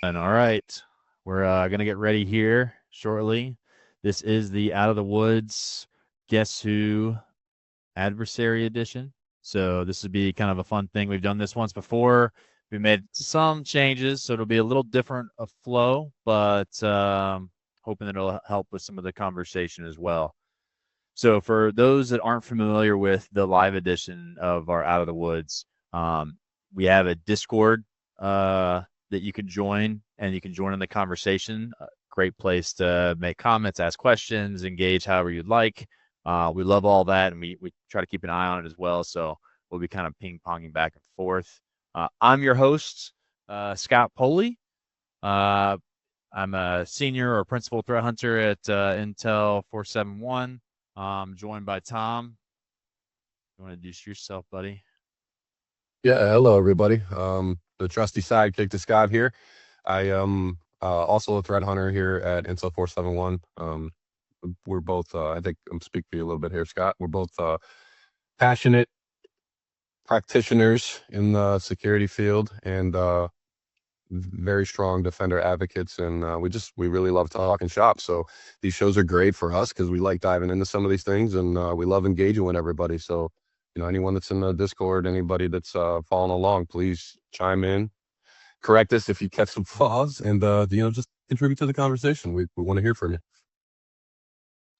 And all right, we're gonna get ready here shortly. This is the Out of the Woods Guess Who Adversary edition. So this would be kind of a fun thing. We've done this once before. We made some changes, so it'll be a little different of flow, but hoping that it'll help with some of the conversation as well. So for those that aren't familiar with the live edition of our Out of the Woods, um, we have a Discord that you can join, and you can join in the conversation. Great place to make comments, ask questions, engage however you'd like. We love all that, and we try to keep an eye on it as well. So we'll be kind of ping ponging back and forth. I'm your host, Scott Poley. Uh, I'm a senior or principal threat hunter at Intel 471. Joined by Tom. You want to introduce yourself, buddy? Yeah, hello everybody. The trusty sidekick to Scott here. I am also a threat hunter here at Intel 471. We're both, I think I'm speaking for you a little bit here, Scott. We're both passionate practitioners in the security field and very strong defender advocates. And we really love talking shop. So these shows are great for us because we like diving into some of these things and we love engaging with everybody. So, anyone that's in the Discord, anybody that's following along, please chime in, correct us if you catch some flaws, and just contribute to the conversation. We want to hear from you.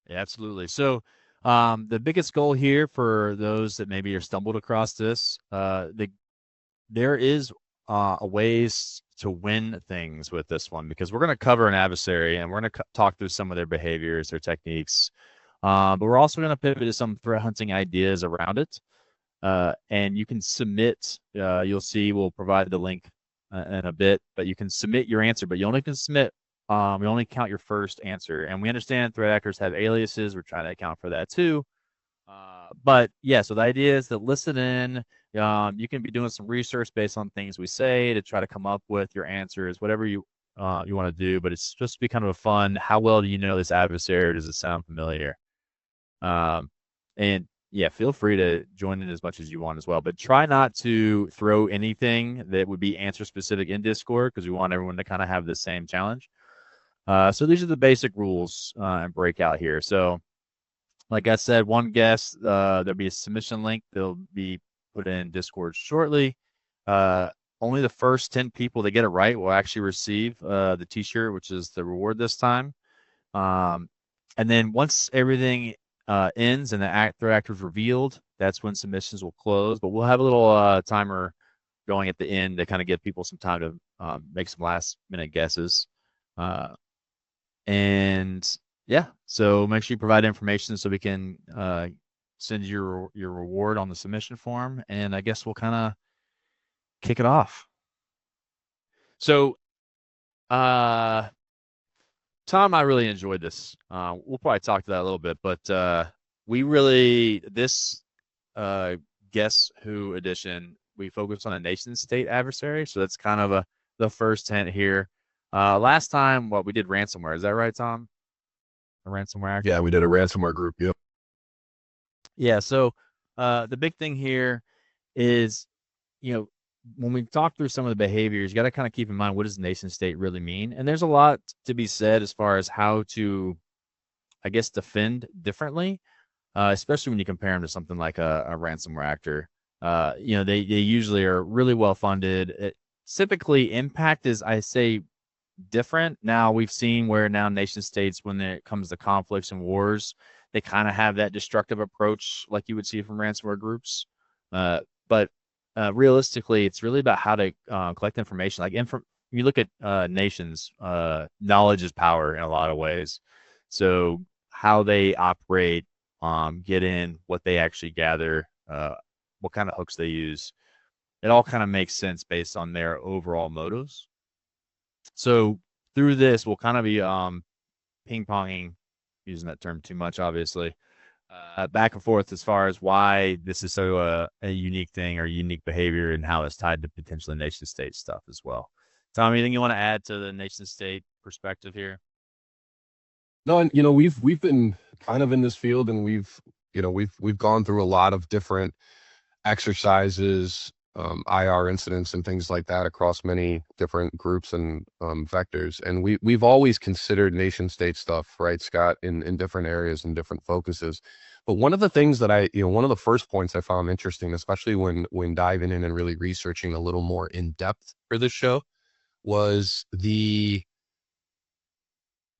Yeah, absolutely. So, the biggest goal here for those that maybe are stumbled across this, there is a ways to win things with this one because we're going to cover an adversary and we're going to talk through some of their behaviors, their techniques, but we're also going to pivot to some threat hunting ideas around it. And you can submit. You'll see. We'll provide the link in a bit, but you can submit your answer. But you only can submit. We only count your first answer, and we understand threat actors have aliases. We're trying to account for that too. But yeah, so the idea is that listen in. You can be doing some research based on things we say to try to come up with your answers, whatever you want to do. But it's just to be kind of a fun. How well do you know this adversary? Does it sound familiar? Um, and yeah, feel free to join in as much as you want as well. But try not to throw anything that would be answer specific in Discord because we want everyone to kind of have the same challenge. So these are the basic rules and breakout here. So, like I said, one guess, there'll be a submission link. They'll be put in Discord shortly. Only the first 10 people that get it right will actually receive the T-shirt, which is the reward this time. And then once everything ends and the threat actor is revealed, that's when submissions will close. But we'll have a little timer going at the end to kind of give people some time to make some last minute guesses. Uh, and yeah, so make sure you provide information so we can send your reward on the submission form. And I guess we'll kind of kick it off. So, uh, Tom, I really enjoyed this. We'll probably talk to that a little bit, but this uh, Guess Who edition, we focused on a nation state adversary. So that's kind of the first hint here. Last time, what we did ransomware. Is that right, Tom? A ransomware Yeah, actor? we did a ransomware group. Yep. Yeah. So the big thing here is, you know, when we talk through some of the behaviors, you got to kind of keep in mind what does nation state really mean? And there's a lot to be said as far as how to, I guess, defend differently, especially when you compare them to something like a ransomware actor. They usually are really well funded. Typically, impact is, I say, different. Now we've seen where now nation states, when it comes to conflicts and wars, they kind of have that destructive approach like you would see from ransomware groups. But realistically, it's really about how to collect information. You look at nations, knowledge is power in a lot of ways. So how they operate, get in, what they actually gather, what kind of hooks they use, it all kind of makes sense based on their overall motives. So through this, we'll kind of be ping ponging, using that term too much, obviously, back and forth as far as why this is so a unique thing or unique behavior and how it's tied to potentially nation state stuff as well. Tom, anything you want to add to the nation state perspective here? No, and we've been kind of in this field, and we've gone through a lot of different exercises IR incidents and things like that across many different groups and vectors. And we've always considered nation state stuff, right, Scott, in different areas and different focuses. But one of the things that one of the first points I found interesting, especially when diving in and really researching a little more in depth for this show, was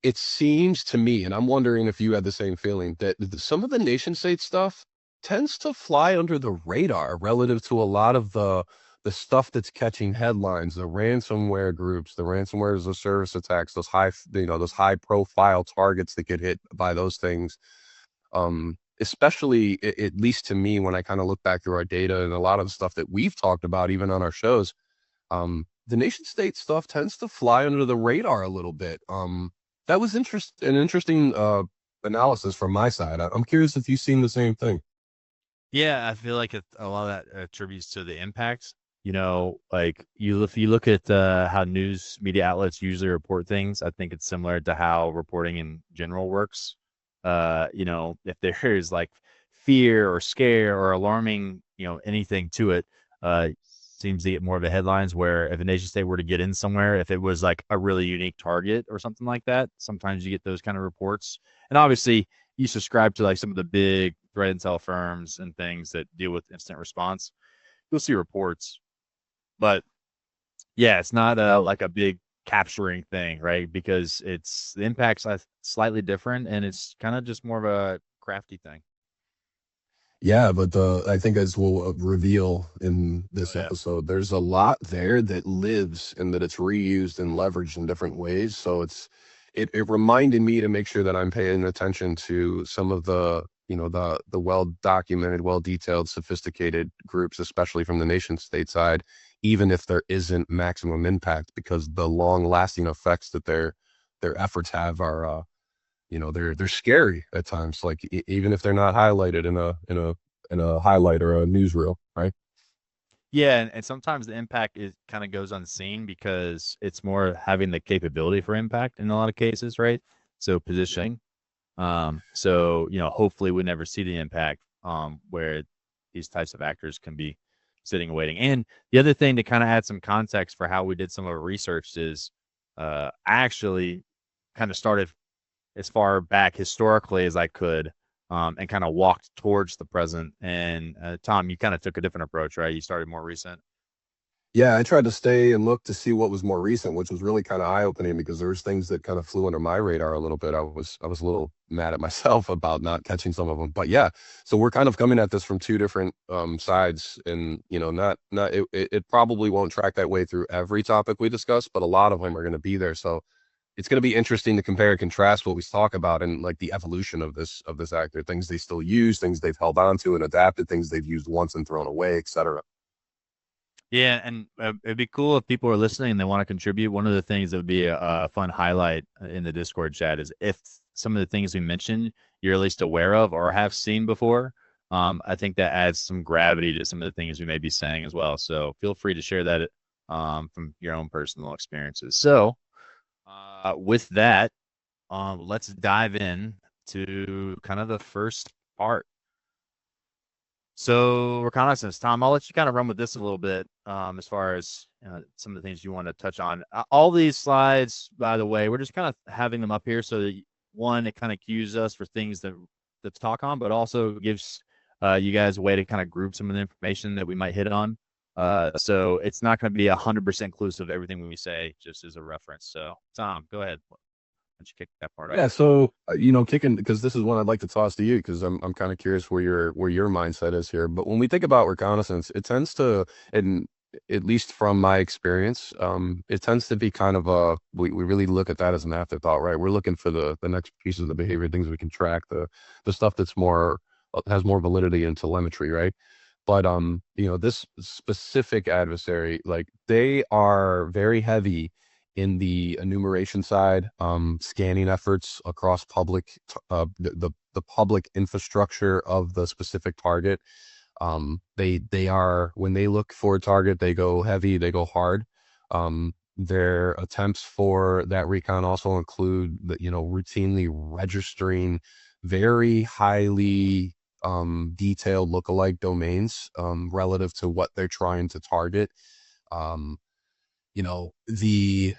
it seems to me, and I'm wondering if you had the same feeling, that some of the nation state stuff tends to fly under the radar relative to a lot of the stuff that's catching headlines, the ransomware groups, the ransomware as a service attacks, those high profile targets that get hit by those things. Especially at least to me, when I kind of look back through our data and a lot of the stuff that we've talked about, even on our shows, the nation state stuff tends to fly under the radar a little bit. That was an interesting analysis from my side. I'm curious if you've seen the same thing. Yeah, I feel like a lot of that attributes to the impacts. Like if you look at how news media outlets usually report things, I think it's similar to how reporting in general works. If there is like fear or scare or alarming, anything to it, seems to get more of a headlines. Where if a nation state were to get in somewhere, if it was like a really unique target or something like that, sometimes you get those kind of reports. And obviously, you subscribe to like some of the big threat intel firms and things that deal with instant response, you'll see reports. But yeah, it's not like a big capturing thing, right? Because it's the impact's slightly different, and it's kind of just more of a crafty thing. Yeah, but I think as we'll reveal in Oh this yeah. episode, there's a lot there that lives and that it's reused and leveraged in different ways. So it reminded me to make sure that I'm paying attention to some of the well documented, well detailed, sophisticated groups, especially from the nation state side, even if there isn't maximum impact, because the long lasting effects that their efforts have are they're scary at times, like even if they're not highlighted in a highlight or a newsreel, right? Yeah, and sometimes the impact is kind of goes unseen because it's more having the capability for impact in a lot of cases, right? So positioning. So hopefully we never see the impact where these types of actors can be sitting and waiting. And the other thing to kind of add some context for how we did some of our research is I actually kind of started as far back historically as I could, and kind of walked towards the present. And Tom, you kind of took a different approach, right? You started more recent. Yeah, I tried to stay and look to see what was more recent, which was really kind of eye-opening because there was things that kind of flew under my radar a little bit. I was a little mad at myself about not catching some of them. But yeah, so we're kind of coming at this from two different sides, and not it probably won't track that way through every topic we discuss, but a lot of them are going to be there. So it's going to be interesting to compare and contrast what we talk about and like the evolution of this actor, things they still use, things they've held on to and adapted, things they've used once and thrown away, etc. Yeah, and it'd be cool if people are listening and they want to contribute. One of the things that would be a fun highlight in the Discord chat is if some of the things we mentioned you're at least aware of or have seen before. I think that adds some gravity to some of the things we may be saying as well. So feel free to share that from your own personal experiences. So with that, let's dive in to kind of the first part. So reconnaissance, Tom, I'll let you kind of run with this a little bit as far as some of the things you want to touch on. All these slides, by the way, we're just kind of having them up here so that one, it kind of cues us for things that to talk on, but also gives you guys a way to kind of group some of the information that we might hit on. So it's not going to be 100% inclusive of everything we say, just as a reference. So Tom, go ahead. Why don't you kick that part off? Yeah, so kicking because this is one I'd like to toss to you because I'm kind of curious where your mindset is here. But when we think about reconnaissance, it tends to, and at least from my experience, it tends to be kind of we really look at that as an afterthought, right? We're looking for the next pieces of the behavior, things we can track, the stuff that's more has more validity and telemetry, right? But this specific adversary, like they are very heavy in the enumeration side, scanning efforts across the public infrastructure of the specific target. They are when they look for a target, they go heavy, they go hard. Their attempts for that recon also include routinely registering very highly detailed lookalike domains relative to what they're trying to target. Um, the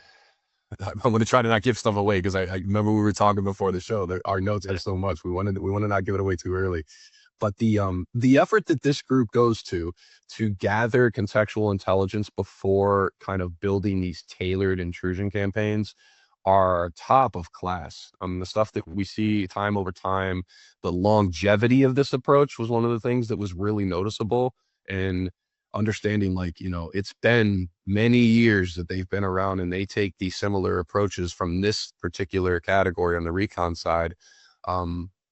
I'm going to try to not give stuff away because I remember we were talking before the show that our notes have so much. We want to not give it away too early. But the effort that this group goes to gather contextual intelligence before kind of building these tailored intrusion campaigns are top of class. The stuff that we see time over time, the longevity of this approach was one of the things that was really noticeable. And understanding, like, it's been many years that they've been around and they take these similar approaches from this particular category on the recon side.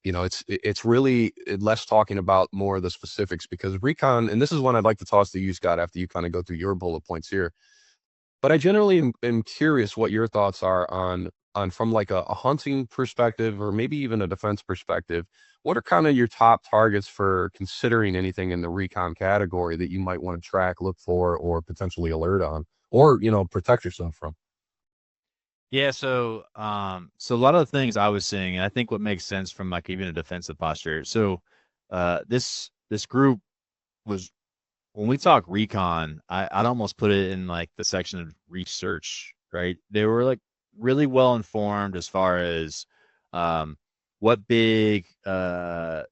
It's really less talking about more of the specifics, because recon, and this is one I'd like to toss to you, Scott, after you kind of go through your bullet points here. But I generally am curious what your thoughts are on from like a hunting perspective, or maybe even a defense perspective. What are kind of your top targets for considering anything in the recon category that you might want to track, look for, or potentially alert on, or protect yourself from? Yeah, so a lot of the things I was seeing, and I think what makes sense from like even a defensive posture. So this group was, when we talk recon, I'd almost put it in like the section of research, right? They were like really well informed as far as um, what big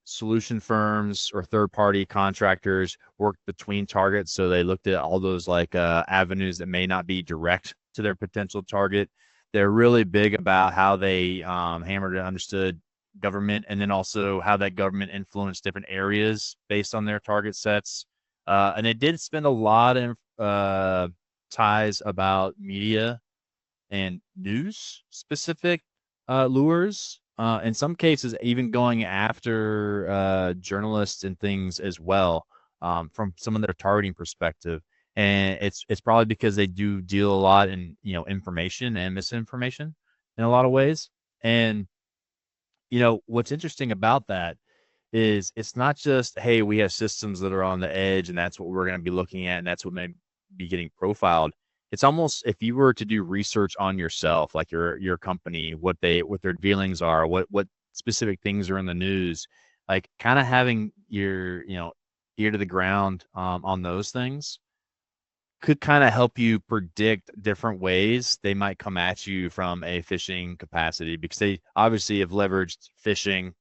solution firms or third party contractors worked between targets. So they looked at all those like avenues that may not be direct to their potential target. They're really big about how they hammered and understood government, and then also how that government influenced different areas based on their target sets. And it did spend a lot of ties about media and news specific lures. In some cases, even going after journalists and things as well, from some of their targeting perspective. And it's probably because they do deal a lot in information and misinformation in a lot of ways. And what's interesting about that is it's not just, hey, we have systems that are on the edge and that's what we're going to be looking at and that's what may be getting profiled. It's almost, if you were to do research on yourself, like your company, what their dealings are, what specific things are in the news, like kind of having your ear to the ground on those things could kind of help you predict different ways they might come at you from a phishing capacity, because they obviously have leveraged phishing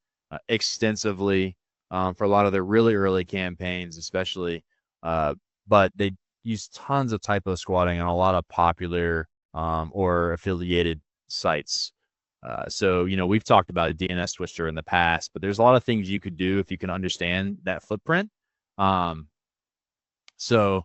extensively for a lot of their really early campaigns, especially. But they use tons of typo squatting on a lot of popular or affiliated sites. So we've talked about a DNS twister in the past, but there's a lot of things you could do if you can understand that footprint. Um, so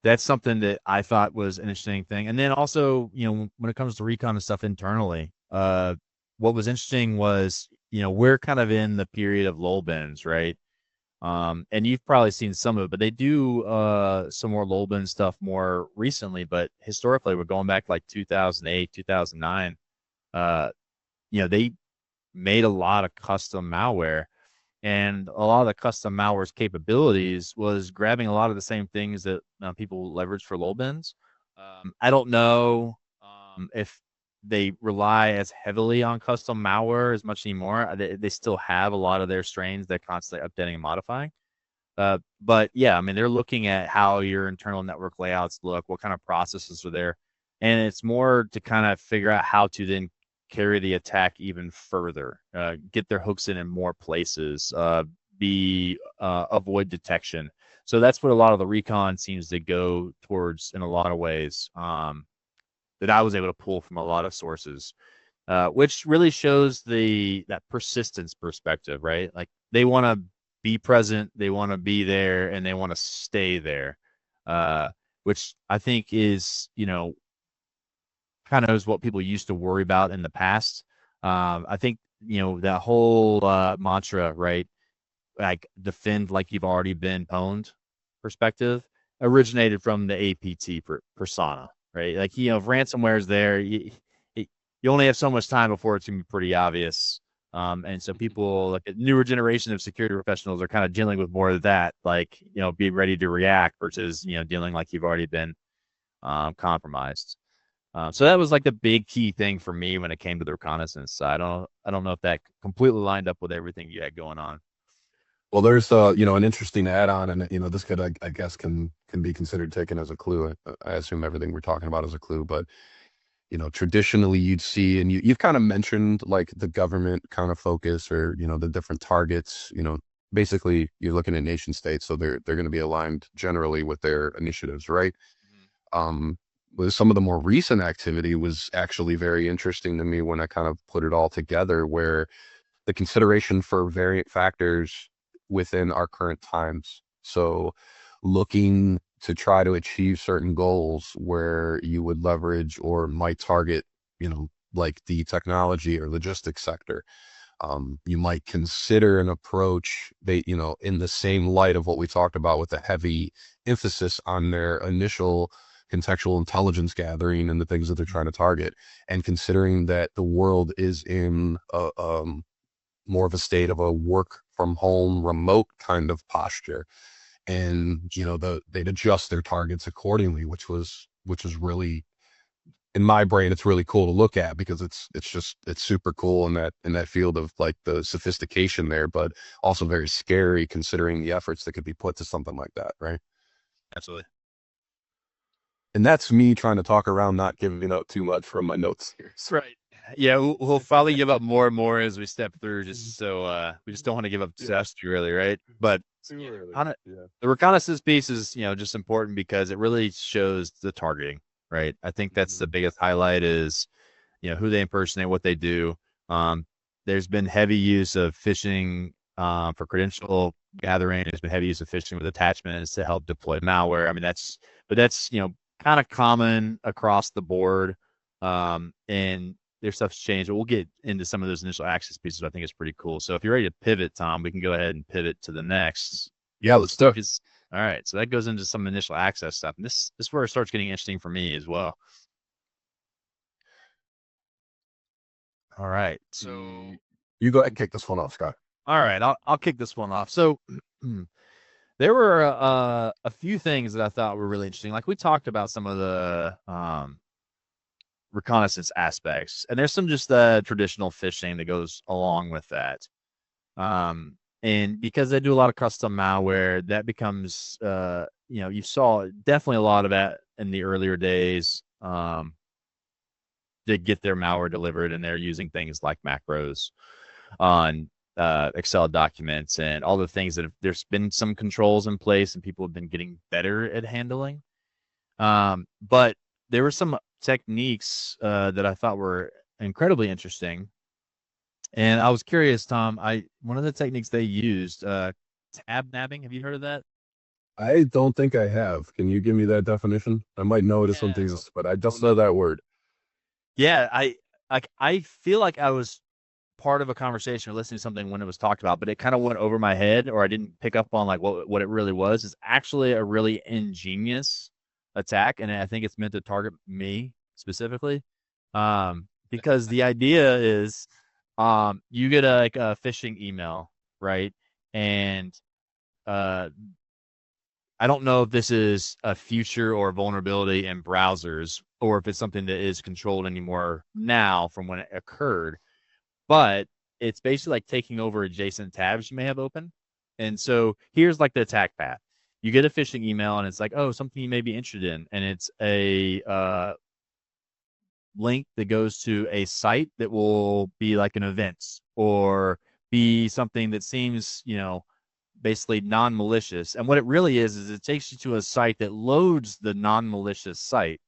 that's something that I thought was an interesting thing. And then also, when it comes to recon and stuff internally, what was interesting was, we're kind of in the period of lull bins, right? And you've probably seen some of it, but they do some more lull bin stuff more recently. But historically, we're going back like 2008, 2009. They made a lot of custom malware, and a lot of the custom malware's capabilities was grabbing a lot of the same things that people leverage for lull bins. I don't know if they rely as heavily on custom malware as much anymore. They still have a lot of their strains they're constantly updating and modifying. But yeah, I mean, they're looking at how your internal network layouts look, what kind of processes are there, and it's more to kind of figure out how to then carry the attack even further, get their hooks in more places, be avoid detection. So that's what a lot of the recon seems to go towards in a lot of ways, that I was able to pull from a lot of sources, which really shows that persistence perspective, right? Like they want to be present, they want to be there, and they want to stay there, uh, which I think is kind of is what people used to worry about in the past. I think that whole mantra, right? Like defend like you've already been pwned perspective originated from the APT persona, right? Like, if ransomware is there, you only have so much time before it's going to be pretty obvious. And so people, like a newer generation of security professionals, are kind of dealing with more of that, like, be ready to react versus, dealing like you've already been compromised. So that was like the big key thing for me when it came to the reconnaissance side. I don't know if that completely lined up with everything you had going on. Well, there's an interesting add-on, and this could, I guess, can be considered taken as a clue. I assume everything we're talking about is a clue, but traditionally you'd see, and you've kind of mentioned like the government kind of focus, or the different targets. Basically you're looking at nation states, so they're going to be aligned generally with their initiatives, right? Um, with some of the more recent activity was actually very interesting to me when I kind of put it all together, where the consideration for variant factors within our current times. So, looking to try to achieve certain goals where you would leverage or might target, like the technology or logistics sector. You might consider an approach that, in the same light of what we talked about with the heavy emphasis on their initial contextual intelligence gathering and the things that they're trying to target, and considering that the world is in more of a state of a work from home remote kind of posture, and they'd adjust their targets accordingly, which is really, in my brain, it's really cool to look at, because it's super cool in that field of like the sophistication there, but also very scary considering the efforts that could be put to something like that, right? Absolutely. And that's me trying to talk around not giving up too much from my notes here. That's right. Yeah, we'll probably give up more and more as we step through, just so we just don't want to give up Yeah, success too early, right? But too early. kind of Yeah. the reconnaissance piece is, just important because it really shows the targeting, right? I think that's the Mhm. biggest highlight is, who they impersonate, what they do. Um, there's been heavy use of phishing for credential gathering. There's been heavy use of phishing with attachments to help deploy malware. I mean, that's kind of common across the board. And their stuff's changed, but we'll get into some of those initial access pieces. I think it's pretty cool. So if you're ready to pivot, Tom, we can go ahead and pivot to the next. Yeah, let's do it. All right. So that goes into some initial access stuff. And this is where it starts getting interesting for me as well. All right. So You go ahead and kick this one off, Scott. all right, I'll kick this one off. So there were a few things that I thought were really interesting. Like we talked about some of the reconnaissance aspects, and there's some just traditional phishing that goes along with that. And because they do a lot of custom malware, that becomes you saw definitely a lot of that in the earlier days. To get their malware delivered, and they're using things like macros on Excel documents and all the things that there's been some controls in place and people have been getting better at handling. But there were some techniques that I thought were incredibly interesting. And I was curious, Tom, one of the techniques they used, tab nabbing. Have you heard of that? I don't think I have. Can you give me that definition? I might know it as Yeah. something, but I just know that word. Yeah, I feel like I was part of a conversation or listening to something when it was talked about, but it kind of went over my head, or I didn't pick up on like what it really was. It's actually a really ingenious attack, and I think it's meant to target me specifically. Because the idea is, you get a phishing email, right? And uh, I don't know if this is a future or a vulnerability in browsers, or if it's something that is controlled anymore now from when it occurred, but it's basically like taking over adjacent tabs you may have open. And so here's like the attack path. You get a phishing email and it's like, oh, something you may be interested in. And it's a link that goes to a site that will be like an event or be something that seems, basically non-malicious. And what it really is it takes you to a site that loads the non-malicious site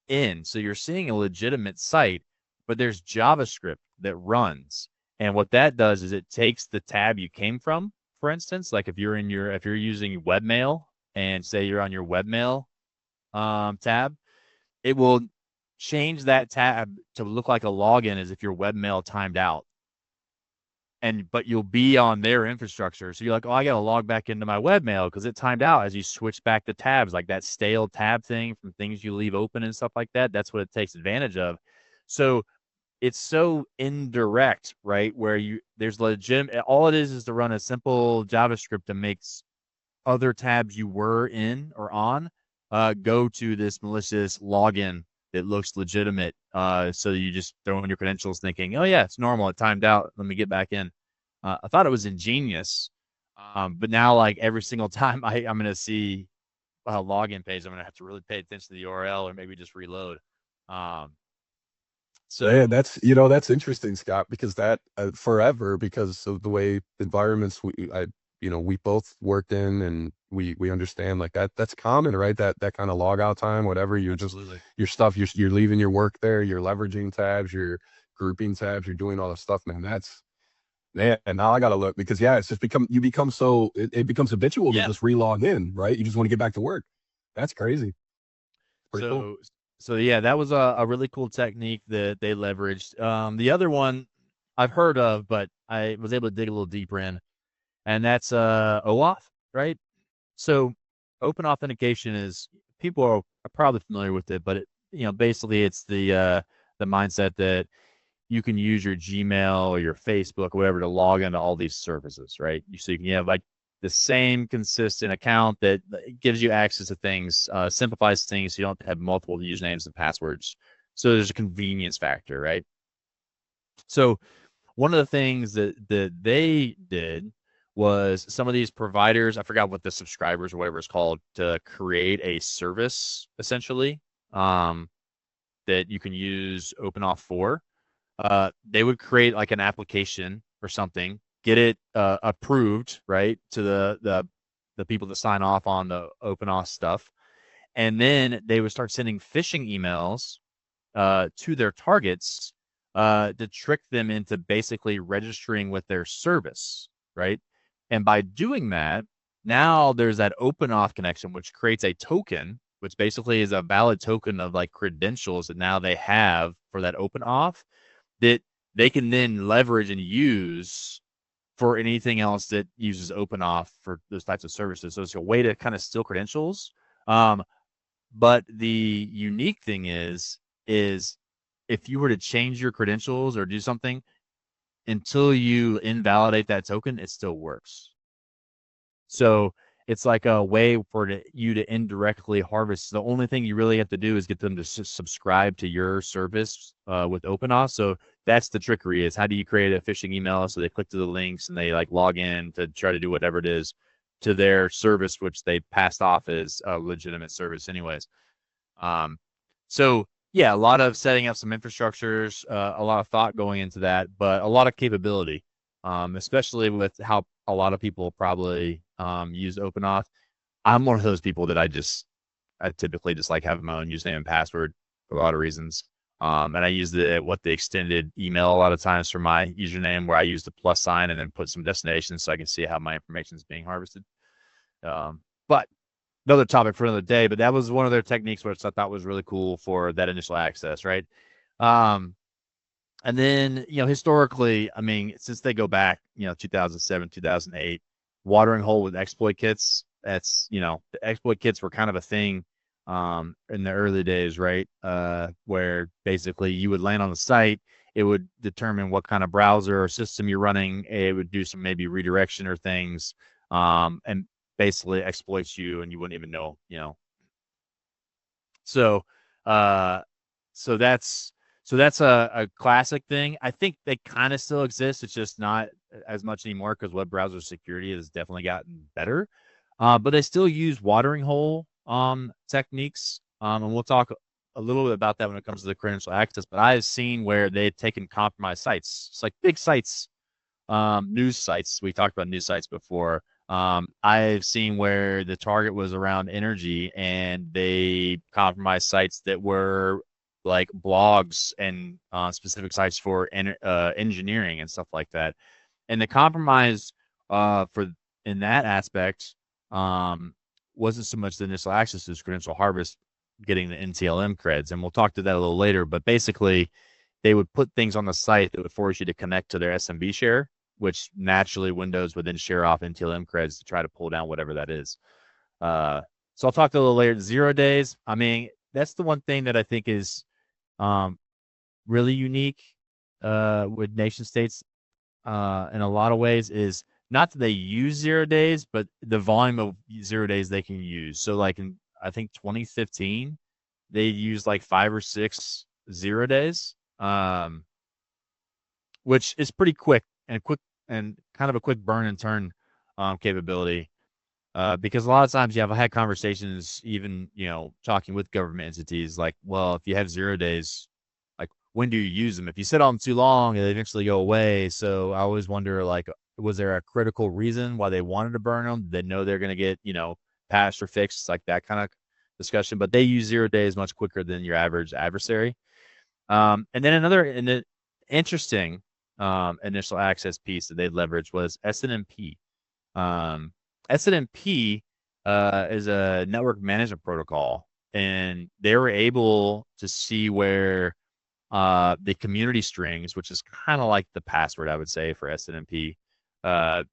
in. So you're seeing a legitimate site, but there's JavaScript that runs. And what that does is it takes the tab you came from, for instance, like if you're using webmail and say you're on your webmail tab, it will change that tab to look like a login as if your webmail timed out. But you'll be on their infrastructure. So you're like, oh, I gotta log back into my webmail because it timed out as you switch back the tabs, like that stale tab thing from things you leave open and stuff like that. That's what it takes advantage of. So it's so indirect, right? Where there's legitimate, all it is to run a simple JavaScript that makes other tabs you were in or on go to this malicious login that looks legitimate. So you just throw in your credentials thinking, oh, yeah, it's normal. It timed out. Let me get back in. I thought it was ingenious. But now, like every single time I'm going to see a login page, I'm going to have to really pay attention to the URL or maybe just reload. Um, Yeah, so that's interesting, Scott, because that forever because of the way environments we both worked in and we understand like that's common, right? That kind of log out time, whatever, you're just absolutely. your stuff, you're leaving your work there, you're leveraging tabs, you're grouping tabs, you're doing all the stuff, man. That's man, and now I gotta look because yeah, it's just become so it becomes habitual to Yeah. just relog in, right? You just want to get back to work. That's crazy. Pretty cool. So so yeah, that was a really cool technique that they leveraged. The other one I've heard of, but I was able to dig a little deeper in, and that's OAuth, right? So open authentication is people are probably familiar with it, but basically it's the mindset that you can use your Gmail or your Facebook or whatever to log into all these services, right? So you can have like the same consistent account that gives you access to things, simplifies things so you don't have multiple usernames and passwords. So there's a convenience factor, right? So one of the things that they did was some of these providers, I forgot what the subscribers or whatever it's called, to create a service essentially um, that you can use OpenAuth for. They would create like an application or something, get it approved, right, to the people that sign off on the OpenAuth stuff, and then they would start sending phishing emails to their targets to trick them into basically registering with their service, right? And by doing that, now there's that OpenAuth connection, which creates a token, which basically is a valid token of like credentials that now they have for that OpenAuth that they can then leverage and use for anything else that uses OpenAuth for those types of services. So it's a way to kind of steal credentials. Um, but the unique thing is if you were to change your credentials or do something until you invalidate that token, it still works. So it's like a way for you to indirectly harvest. The only thing you really have to do is get them to subscribe to your service with OpenAuth. So that's the trickery: is how do you create a phishing email so they click to the links and they like log in to try to do whatever it is to their service, which they passed off as a legitimate service, anyways. Um, so yeah, a lot of setting up some infrastructures, a lot of thought going into that, but a lot of capability, especially with how a lot of people probably use OpenAuth. I'm one of those people that I typically just like having my own username and password for a lot of reasons. And I use the extended email a lot of times for my username, where I use the plus sign and then put some destinations so I can see how my information is being harvested. But another topic for another day, but that was one of their techniques which I thought was really cool for that initial access, right? Um, and then, historically, I mean, since they go back, 2007, 2008, watering hole with exploit kits, the exploit kits were kind of a thing in the early days, right? Where basically you would land on the site, it would determine what kind of browser or system you're running, it would do some maybe redirection or things, and basically exploits you and you wouldn't even know. So, uh, so that's a classic thing. I think they kind of still exist. It's just not as much anymore because web browser security has definitely gotten better. But they still use watering hole techniques. And we'll talk a little bit about that when it comes to the credential access. But I've seen where they've taken compromised sites. It's like big sites, news sites. We talked about news sites before. I've seen where the target was around energy and they compromised sites that were like blogs and specific sites for engineering and stuff like that. And the compromise for in that aspect um, wasn't so much the initial access to credential harvest, getting the NTLM creds, and we'll talk to that a little later. But basically, they would put things on the site that would force you to connect to their SMB share, which naturally Windows would then share off NTLM creds to try to pull down whatever that is. Uh, so I'll talk to a little later. 0 days. I mean, that's the one thing that I think is um, really unique with nation states in a lot of ways is not that they use 0 days, but the volume of 0 days they can use. So like in I think 2015, they used like 5 or 6 0 days, which is pretty quick and kind of a quick burn and turn capability. Because a lot of times, I've had conversations, even talking with government entities, like, well, if you have 0 days, like, when do you use them? If you sit on them too long, they eventually go away. So I always wonder, like, was there a critical reason why they wanted to burn them? Did they know they're going to get patched or fixed, like that kind of discussion? But they use 0 days much quicker than your average adversary. And then another interesting initial access piece that they leveraged was SNMP. Um, SNMP is a network management protocol, and they were able to see where the community strings, which is kind of like the password, I would say, for SNMP, uh,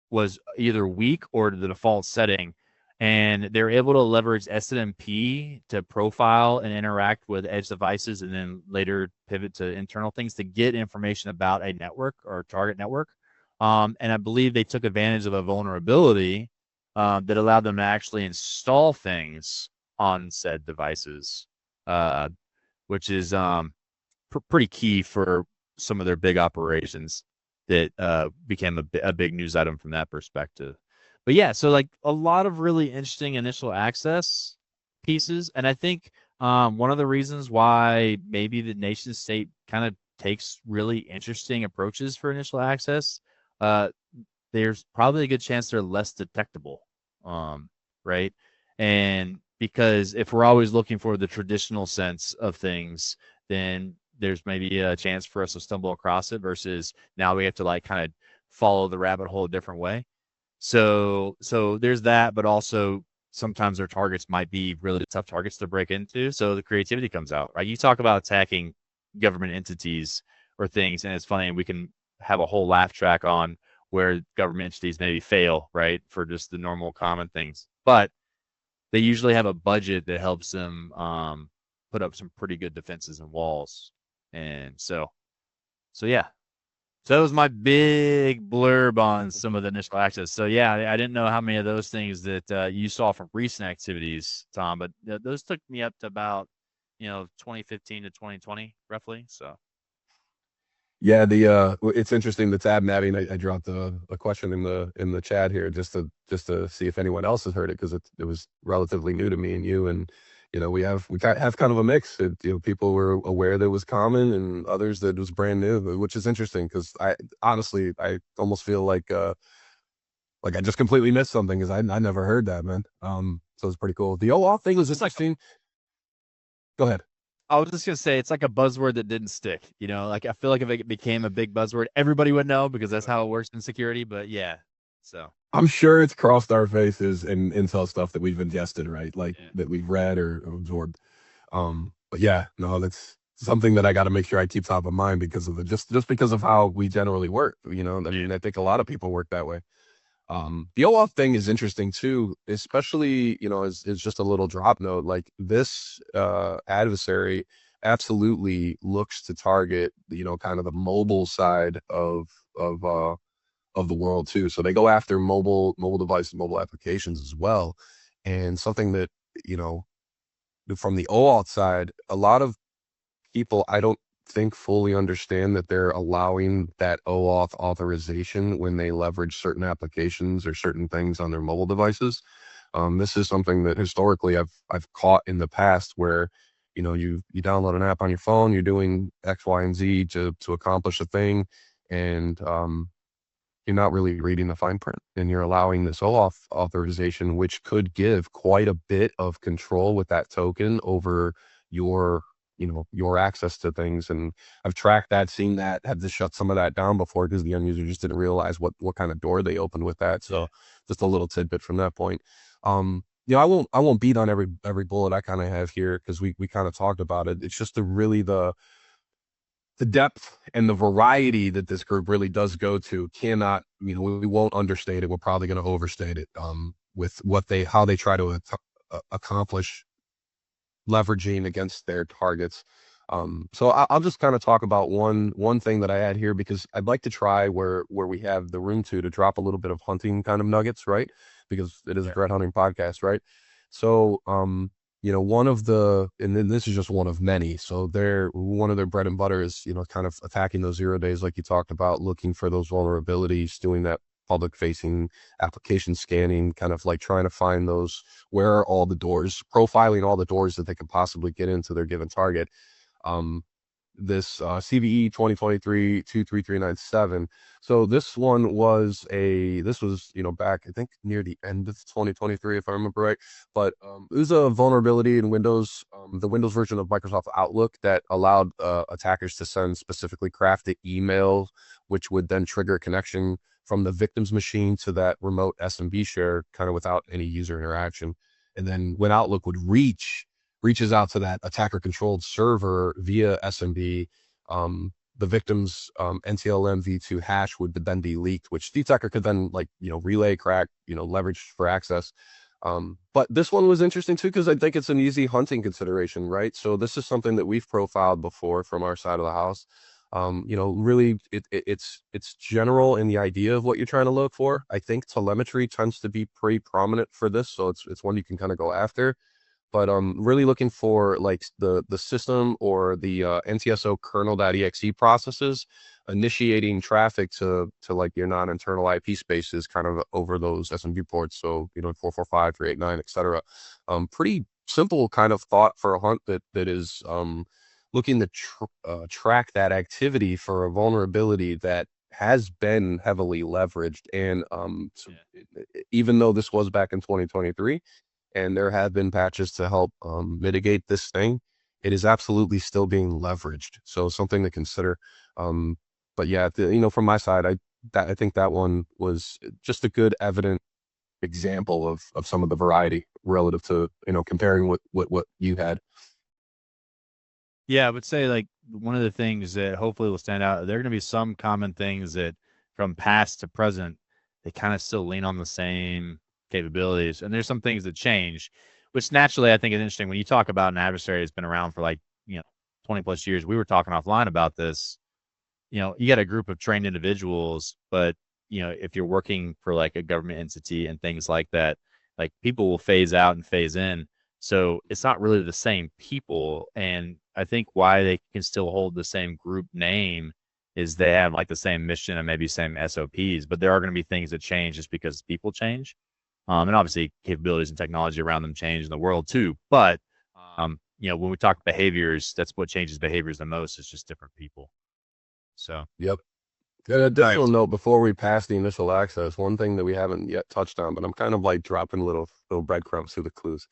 was either weak or the default setting. And they're able to leverage SNMP to profile and interact with edge devices, and then later pivot to internal things to get information about a network or target network. And I believe they took advantage of a vulnerability that allowed them to actually install things on said devices, uh, which is pretty key for some of their big operations that became a big news item from that perspective. But yeah, so like a lot of really interesting initial access pieces, and I think one of the reasons why maybe the nation state kind of takes really interesting approaches for initial access, uh, there's probably a good chance they're less detectable, um, right? And because if we're always looking for the traditional sense of things, then there's maybe a chance for us to stumble across it versus now we have to like kind of follow the rabbit hole a different way. So there's that, but also sometimes their targets might be really tough targets to break into. So the creativity comes out, right? You talk about attacking government entities or things, and it's funny, and we can have a whole laugh track on where government entities maybe fail, right, for just the normal common things. But they usually have a budget that helps them put up some pretty good defenses and walls. And so yeah. So that was my big blurb on some of the initial access. So yeah, I didn't know how many of those things that you saw from recent activities, Tom, but those took me up to about 2015 to 2020 roughly. So Yeah, it's interesting the tab nabbing. I dropped a question in the chat here just to see if anyone else has heard it because it was relatively new to me and you, and we have kind of a mix. People were aware that it was common and others that it was brand new, which is interesting because I honestly I almost feel like I just completely missed something because I never heard that, man. So it's pretty cool. The OAuth thing was it's like interesting. Go ahead. I was just gonna say it's like a buzzword that didn't stick. Like I feel like if it became a big buzzword, everybody would know because that's how it works in security. But yeah, so I'm sure it's crossed our faces in intel stuff that we've ingested, right? Like yeah, that we've read or absorbed. But yeah, no, that's something that I got to make sure I keep top of mind because of just because of how we generally work. I yeah, mean, I think a lot of people work that way. The OAuth thing is interesting too, especially is just a little drop note. Like this adversary absolutely looks to target kind of the mobile side of uh of the world too. So they go after mobile devices, mobile applications as well. And something that you know from the OAuth side, a lot of people I don't think fully understand that they're allowing that OAuth authorization when they leverage certain applications or certain things on their mobile devices. This is something that historically I've caught in the past where you download an app on your phone, you're doing X, Y, and Z to accomplish a thing, and you're not really reading the fine print and you're allowing this OAuth authorization, which could give quite a bit of control with that token over your, your access to things. And I've tracked that, seen that, had to shut some of that down before because the end user just didn't realize what kind of door they opened with that. yeah, So just a little tidbit from that point. I won't beat on every bullet I kind of have here because we kind of talked about it. It's just the depth and the variety that this group really does go to cannot, we won't understate it. We're probably going to overstate it with how they try to accomplish leveraging against their targets. So I'll just kind of talk about one thing that I had here because I'd like to try where we have the room to drop a little bit of hunting kind of nuggets, right? Because it is a yeah, threat hunting podcast, right? So one of the, and then this is just one of many. So one of their bread and butter is kind of attacking those 0 days like you talked about, looking for those vulnerabilities, doing that public facing application scanning, kind of like trying to find those, where are all the doors, profiling all the doors that they could possibly get into their given target. Um, this CVE 2023-23397. So this was, back, I think near the end of 2023, if I remember right. But it was a vulnerability in Windows, the Windows version of Microsoft Outlook that allowed attackers to send specifically crafted emails, which would then trigger a connection from the victim's machine to that remote SMB share, kind of without any user interaction. And then when Outlook would reaches out to that attacker controlled server via SMB. The victim's NTLM v2 hash would then be leaked, which the attacker could then relay, crack, leverage for access. But this one was interesting too because I think it's an easy hunting consideration, right? So this is something that we've profiled before from our side of the house. Really, it's general in the idea of what you're trying to look for. I think telemetry tends to be pretty prominent for this, so it's one you can kind of go after. But really looking for like the system or the NTSO kernel.exe processes initiating traffic to like your non-internal IP spaces kind of over those SMB ports. So 445, 389, etc. Pretty simple kind of thought for a hunt that is looking to track that activity for a vulnerability that has been heavily leveraged. And so even though this was back in 2023, and there have been patches to help mitigate this thing, it is absolutely still being leveraged. So something to consider. But yeah, from my side, I think that one was just a good, evident example of some of the variety relative to comparing what you had. Yeah, I would say like one of the things that hopefully will stand out, there are going to be some common things that from past to present, they kind of still lean on the same capabilities. And there's some things that change, which naturally I think is interesting. When you talk about an adversary that's been around for like, 20 plus years, we were talking offline about this. You got a group of trained individuals, but if you're working for like a government entity and things like that, like people will phase out and phase in. So it's not really the same people. And I think why they can still hold the same group name is they have like the same mission and maybe same SOPs, but there are going to be things that change just because people change. And obviously capabilities and technology around them change in the world too. But, when we talk behaviors, that's what changes behaviors the most. It's just different people. So, Yep. An all right. additional note before we pass the initial access, one thing that we haven't yet touched on, but I'm kind of like dropping little breadcrumbs through the clues.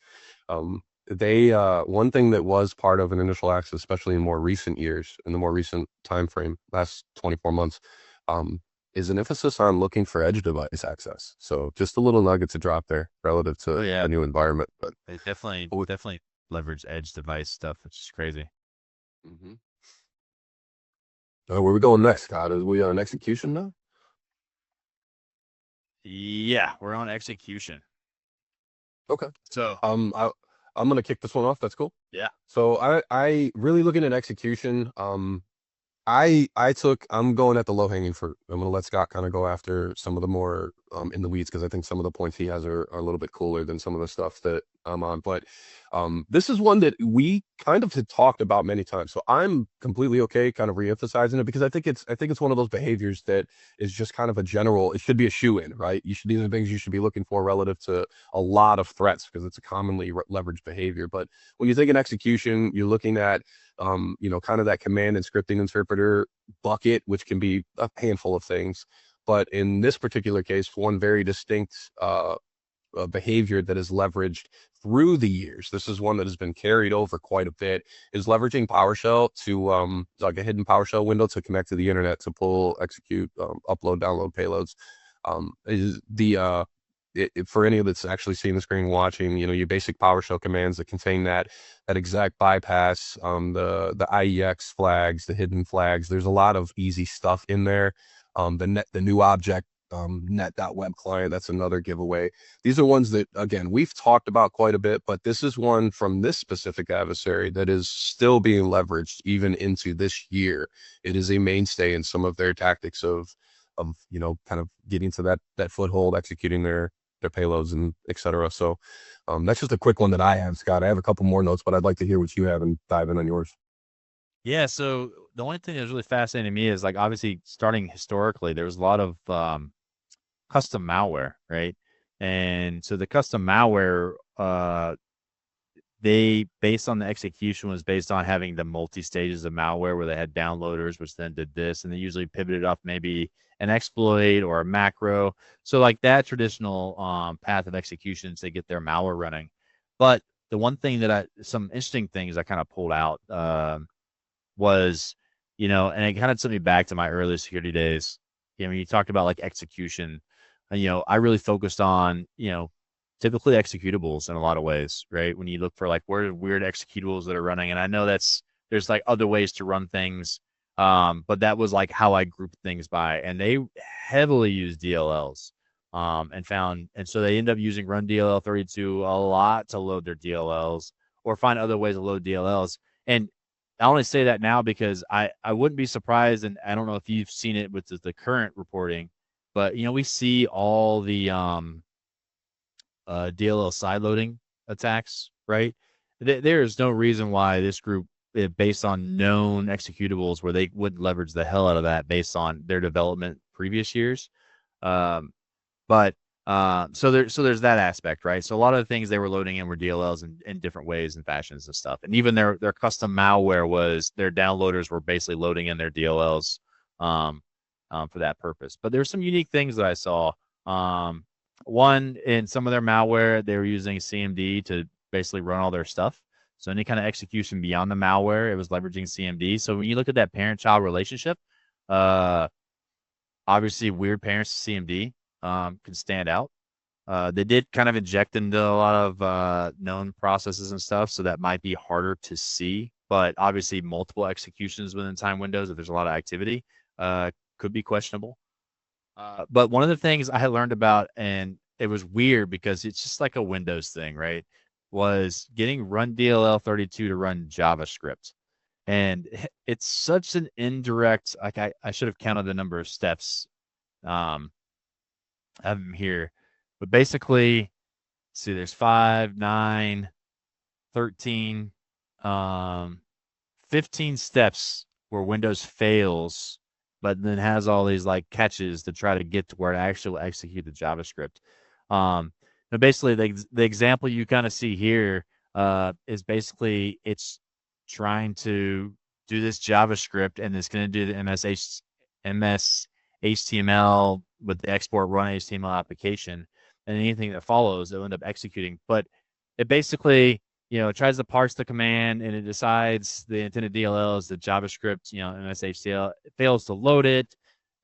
They one thing that was part of an initial access, especially in more recent years, in the more recent time frame, last 24 months, is an emphasis on looking for edge device access. So just a little nugget to drop there relative Oh to yeah, the new environment. But they definitely oh, definitely leverage edge device stuff, which is crazy. mhm. Where we going next, Scott? Is we on execution now? Yeah, we're on execution. Okay. So, I'm gonna kick this one off. That's cool. yeah. So I really looking at execution. I'm going at the low hanging fruit. I'm gonna let Scott kind of go after some of the more in the weeds because I think some of the points he has are a little bit cooler than some of the stuff that I'm on. But this is one that we kind of had talked about many times. So I'm completely okay kind of reemphasizing it because I think it's one of those behaviors that is just kind of a general, it should be a shoe in, right? These are things you should be looking for relative to a lot of threats because it's a commonly leveraged behavior. But when you think in execution, you're looking at kind of that command and scripting interpreter bucket, which can be a handful of things. But in this particular case, one very distinct behavior that is leveraged through the years, this is one that has been carried over quite a bit, is leveraging PowerShell to like a hidden PowerShell window to connect to the internet to pull, execute, upload, download payloads. Is the for any that's actually seeing the screen watching, your basic PowerShell commands that contain that exact bypass, the IEX flags, the hidden flags. There's a lot of easy stuff in there. The new object, net.web client, that's another giveaway. These are ones that, again, we've talked about quite a bit, but this is one from this specific adversary that is still being leveraged even into this year. It is a mainstay in some of their tactics of kind of getting to that foothold, executing their payloads and etc. So that's just a quick one that I have, Scott. I have a couple more notes, but I'd like to hear what you have and dive in on yours. Yeah, so the only thing that's really fascinating to me is like obviously starting historically, there was a lot of custom malware, right? And so the custom malware, they based on the execution was based on having the multi stages of malware where they had downloaders, which then did this, and they usually pivoted off maybe an exploit or a macro. So like that traditional path of executions, they get their malware running. But the one thing that some interesting things I kind of pulled out was, and it kind of took me back to my early security days. You talked about like execution. And, I really focused on, typically executables in a lot of ways, right? When you look for like where weird executables that are running, and I know there's like other ways to run things, but that was like how I grouped things by, and they heavily use DLLs, and so they end up using run DLL 32 a lot to load their DLLs or find other ways to load DLLs. And I only say that now because I wouldn't be surprised, and I don't know if you've seen it with the current reporting, but we see all the DLL sideloading attacks, right? There is no reason why this group, based on known executables, where they wouldn't leverage the hell out of that based on their development previous years. Um, but there's that aspect, right? So a lot of the things they were loading in were DLLs in different ways and fashions and stuff. And even their custom malware was their downloaders were basically loading in their DLLs um, for that purpose. But there's some unique things that I saw. Um, One, in some of their malware, they were using CMD to basically run all their stuff. So any kind of execution beyond the malware, it was leveraging CMD. So when you look at that parent-child relationship, uh, obviously weird parents to CMD can stand out. They did kind of inject into a lot of known processes and stuff, so that might be harder to see. But obviously, multiple executions within time windows, if there's a lot of activity, could be questionable. But one of the things I had learned about, and it was weird because it's just like a Windows thing, right? Was getting run DLL 32 to run JavaScript. And it's such an indirect, like I should have counted the number of steps. Um, I have them here. But basically, see, there's 5, 9, 13, um, 15 steps where Windows fails, but then has all these like catches to try to get to where it actually execute the JavaScript. Um, but basically, the example you kind of see here is basically it's trying to do this JavaScript and it's going to do the MS HTML with the export run HTML application, and anything that follows, it'll end up executing. But it basically it tries to parse the command and it decides the intended DLL is the JavaScript, MSHTL. It fails to load it.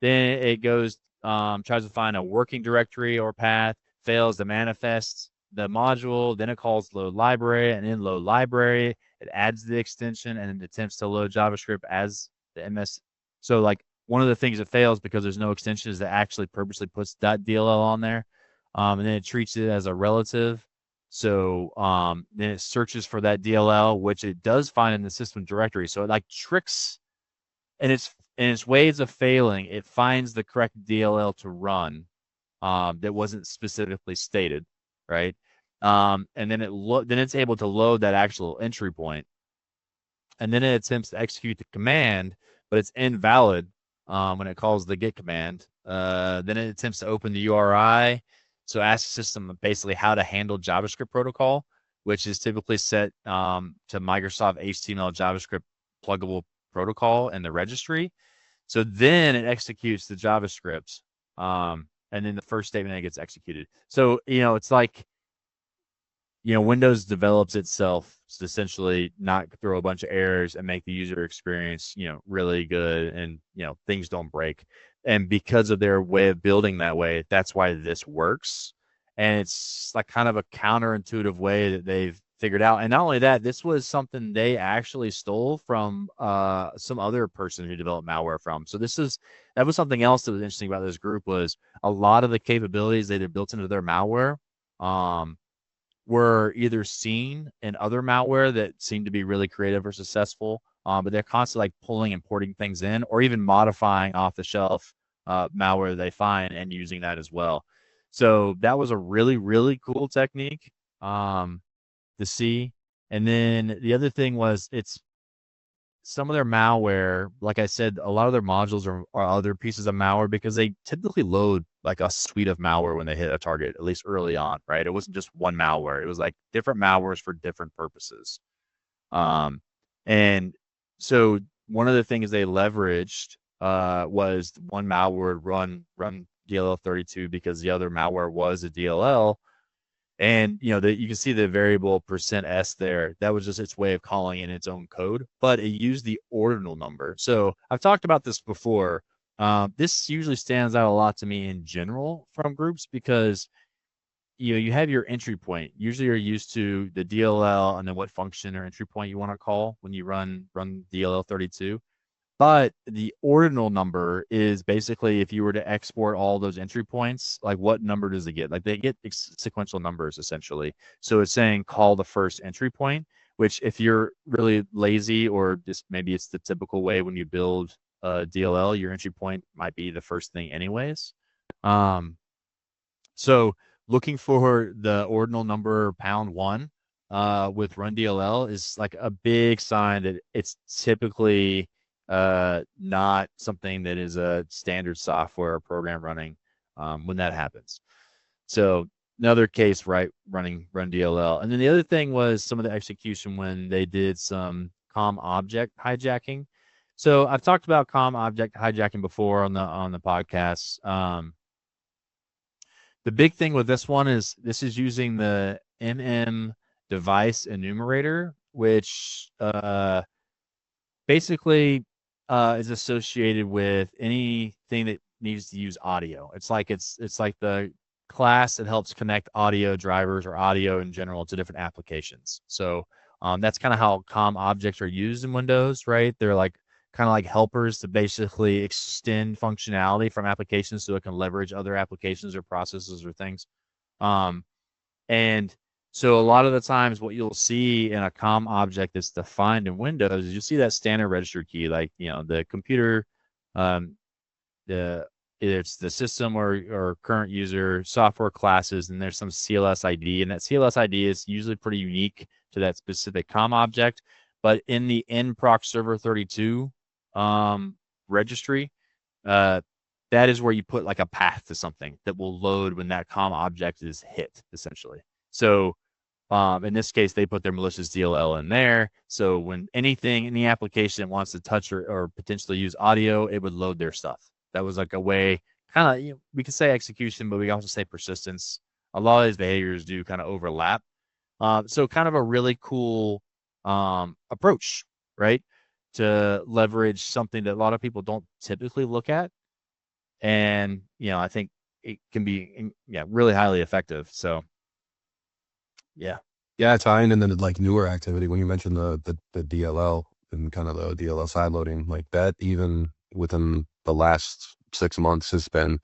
Then it goes, tries to find a working directory or path, fails to manifest the module. Then it calls load library, and in load library, it adds the extension and it attempts to load JavaScript as the MS. So, like, one of the things that fails because there's no extension is that actually purposely puts .dll on there. And then it treats it as a relative. So then it searches for that DLL, which it does find in the system directory. So it like tricks, and its ways of failing, it finds the correct DLL to run that wasn't specifically stated, right? And then then it's able to load that actual entry point, and then it attempts to execute the command, but it's invalid when it calls the get command. Then it attempts to open the URI. So ask the system basically how to handle JavaScript protocol, which is typically set to Microsoft HTML JavaScript pluggable protocol in the registry. So then it executes the JavaScript, and then the first statement that gets executed. So it's like Windows develops itself to essentially not throw a bunch of errors and make the user experience, really good, and things don't break. And because of their way of building that way, that's why this works. And it's like kind of a counterintuitive way that they've figured out. And not only that, this was something they actually stole from some other person who developed malware from. So that was something else that was interesting about this group was a lot of the capabilities they had built into their malware. Were either seen in other malware that seemed to be really creative or successful, but they're constantly like pulling and porting things in, or even modifying off the shelf malware they find and using that as well. So that was a really, really cool technique to see. And then the other thing was some of their malware, like I said, a lot of their modules are other pieces of malware because they typically load like a suite of malware when they hit a target, at least early on, right? It wasn't just one malware. It was like different malwares for different purposes. Um, and so one of the things they leveraged was one malware run DLL32 because the other malware was a DLL. And you can see the variable %s there. That was just its way of calling in its own code, but it used the ordinal number. So I've talked about this before. This usually stands out a lot to me in general from groups because you have your entry point. Usually you're used to the DLL and then what function or entry point you want to call when you run DLL32. But the ordinal number is basically if you were to export all those entry points, like what number does it get? Like they get sequential numbers essentially. So it's saying call the first entry point, which if you're really lazy or just maybe it's the typical way when you build a DLL, your entry point might be the first thing anyways. Um, so looking for the ordinal number #1 with run DLL is like a big sign that it's typically not something that is a standard software or program running when that happens. So another case, right, running run DLL. And then the other thing was some of the execution when they did some COM object hijacking. So I've talked about COM object hijacking before on the podcast. The big thing with this one is this is using the MM device enumerator, which basically is associated with anything that needs to use audio. It's like the class that helps connect audio drivers or audio in general to different applications. So that's kind of how COM objects are used in Windows, right? They're like kind of like helpers to basically extend functionality from applications so it can leverage other applications or processes or things. Um, and so a lot of the times what you'll see in a COM object that's defined in Windows is you'll see that standard register key, like, the computer, um, the it's the system or current user software classes, and there's some CLS ID, and that CLS ID is usually pretty unique to that specific COM object. But in the nproc server 32 registry, uh, that is where you put like a path to something that will load when that COM object is hit, essentially. So in this case, they put their malicious DLL in there. So when any application that wants to touch or potentially use audio, it would load their stuff. That was like a way, kind of, we could say execution, but we can also say persistence. A lot of these behaviors do kind of overlap. So kind of a really cool approach, right? To leverage something that a lot of people don't typically look at. And, I think it can be, yeah, really highly effective. So, yeah. Yeah, tying in the like newer activity when you mentioned the DLL and kind of the DLL side loading, like that even within the last 6 months has been,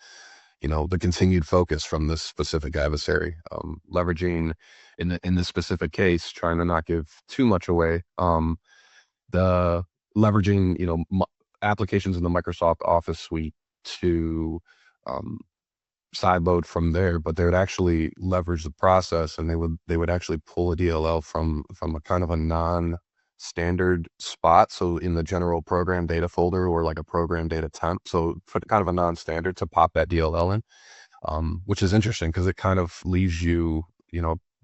the continued focus from this specific adversary, leveraging in this specific case, trying to not give too much away, the leveraging, applications in the Microsoft Office suite to um, sideload from there, but they would actually leverage the process and they would actually pull a DLL from a kind of a non-standard spot. So in the general program data folder or like a program data temp. So for kind of a non-standard to pop that DLL in, which is interesting because it kind of leaves you,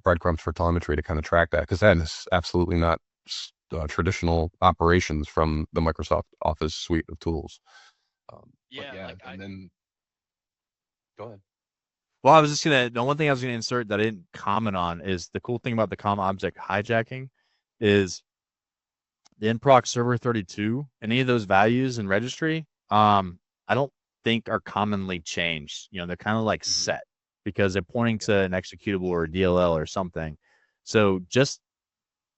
breadcrumbs for telemetry to kind of track that because that is absolutely not traditional operations from the Microsoft Office suite of tools. But Yeah, yeah, like I and then go ahead. Well, I was just gonna the one thing I was gonna insert that I didn't comment on is the cool thing about the COM object hijacking is the nproc server 32, any of those values in registry, I don't think are commonly changed. They're kind of like Mhm. set because they're pointing Yeah. to an executable or a DLL or something. So just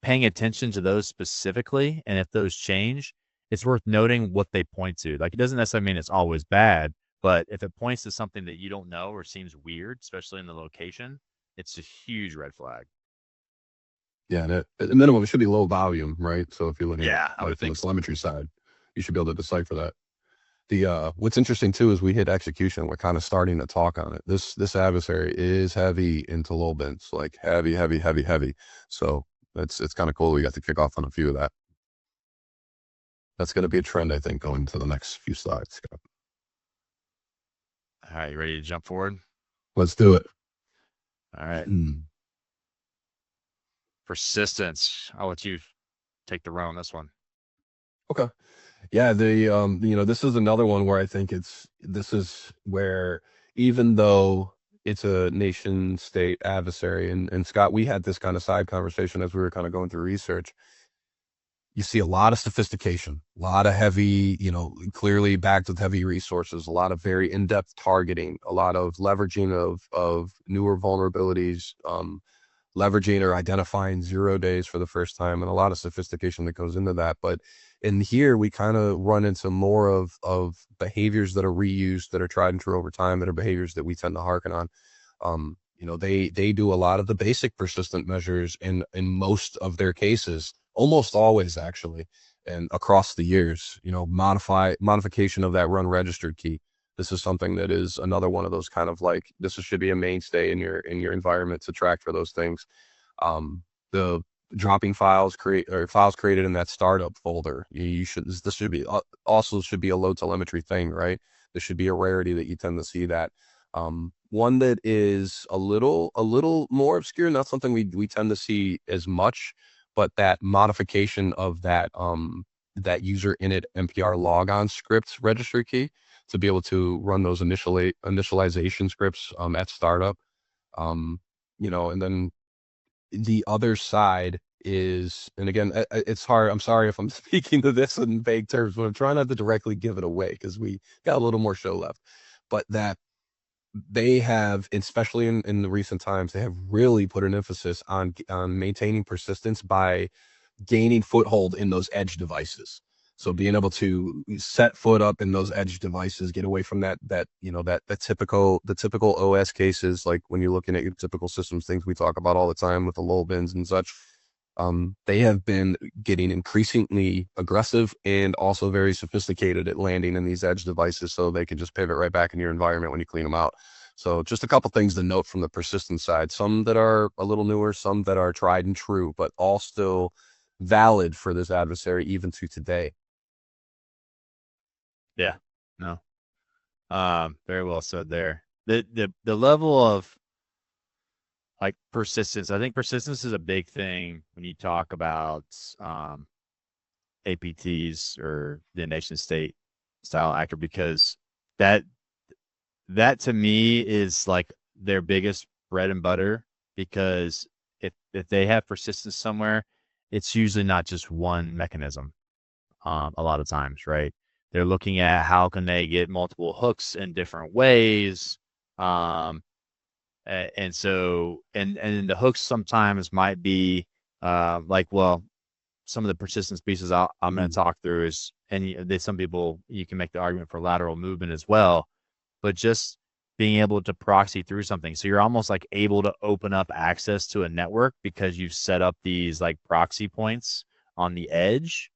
paying attention to those specifically, and if those change, it's worth noting what they point to. Like it doesn't necessarily mean it's always bad, but if it points to something that you don't know or seems weird, especially in the location, it's a huge red flag. Yeah, and at the minimum, it should be low volume, right? So if you're looking at Yeah, I like would from the think so. telemetry side, you should be able to decipher that. The what's interesting too is we hit execution. We're kind of starting to talk on it. This adversary is heavy into low bins, like heavy, heavy, heavy, heavy. So it's kind of cool. We got to kick off on a few of that. That's going to be a trend, I think, going to the next few slides. All right, you ready to jump forward? Let's do it. All right. Persistence. I'll let you take the run on this one. Okay. Yeah, this is another one where I think this is where, even though it's a nation state adversary, and Scott, we had this kind of side conversation as we were kind of going through research. You see a lot of sophistication, a lot of heavy, clearly backed with heavy resources, a lot of very in-depth targeting, a lot of leveraging of newer vulnerabilities, leveraging or identifying 0 days for the first time, and a lot of sophistication that goes into that. But in here, we kind of run into more of behaviors that are reused, that are tried and true over time, that are behaviors that we tend to harken on. They do a lot of the basic persistent measures in most of their cases, almost always actually, and across the years. Modification of that run registered key. This is something that is another one of those kind of like, this should be a mainstay in your environment to track for those things. The dropping files created in that startup folder. This should be also should be a low telemetry thing, right? This should be a rarity that you tend to see that. One that is a little more obscure, not something we tend to see as much, but that modification of that user init MPR logon script registry key to be able to run those initialization scripts at startup. And then the other side is, and again, it's hard. I'm sorry if I'm speaking to this in vague terms, but I'm trying not to directly give it away because we got a little more show left. But that they have, especially in the recent times, they have really put an emphasis on maintaining persistence by gaining foothold in those edge devices. So being able to set foot up in those edge devices, get away from the typical OS cases, like when you're looking at your typical systems, things we talk about all the time with the lull bins and such. They have been getting increasingly aggressive and also very sophisticated at landing in these edge devices, so they can just pivot right back in your environment when you clean them out. So just a couple things to note from the persistent side, some that are a little newer, some that are tried and true, but all still valid for this adversary even to today. Yeah. No. Very well said there. The level of like persistence. I think persistence is a big thing when you talk about APTs or the nation state style actor, because that that to me is like their biggest bread and butter, because if they have persistence somewhere, it's usually not just one mechanism. A lot of times, right? They're looking at how can they get multiple hooks in different ways. Um, and so and the hooks sometimes might be like, well, some of the persistence pieces I'm going to talk through is, and there's some people, you can make the argument for lateral movement as well, but just being able to proxy through something. So you're almost like able to open up access to a network because you've set up these like proxy points on the edge,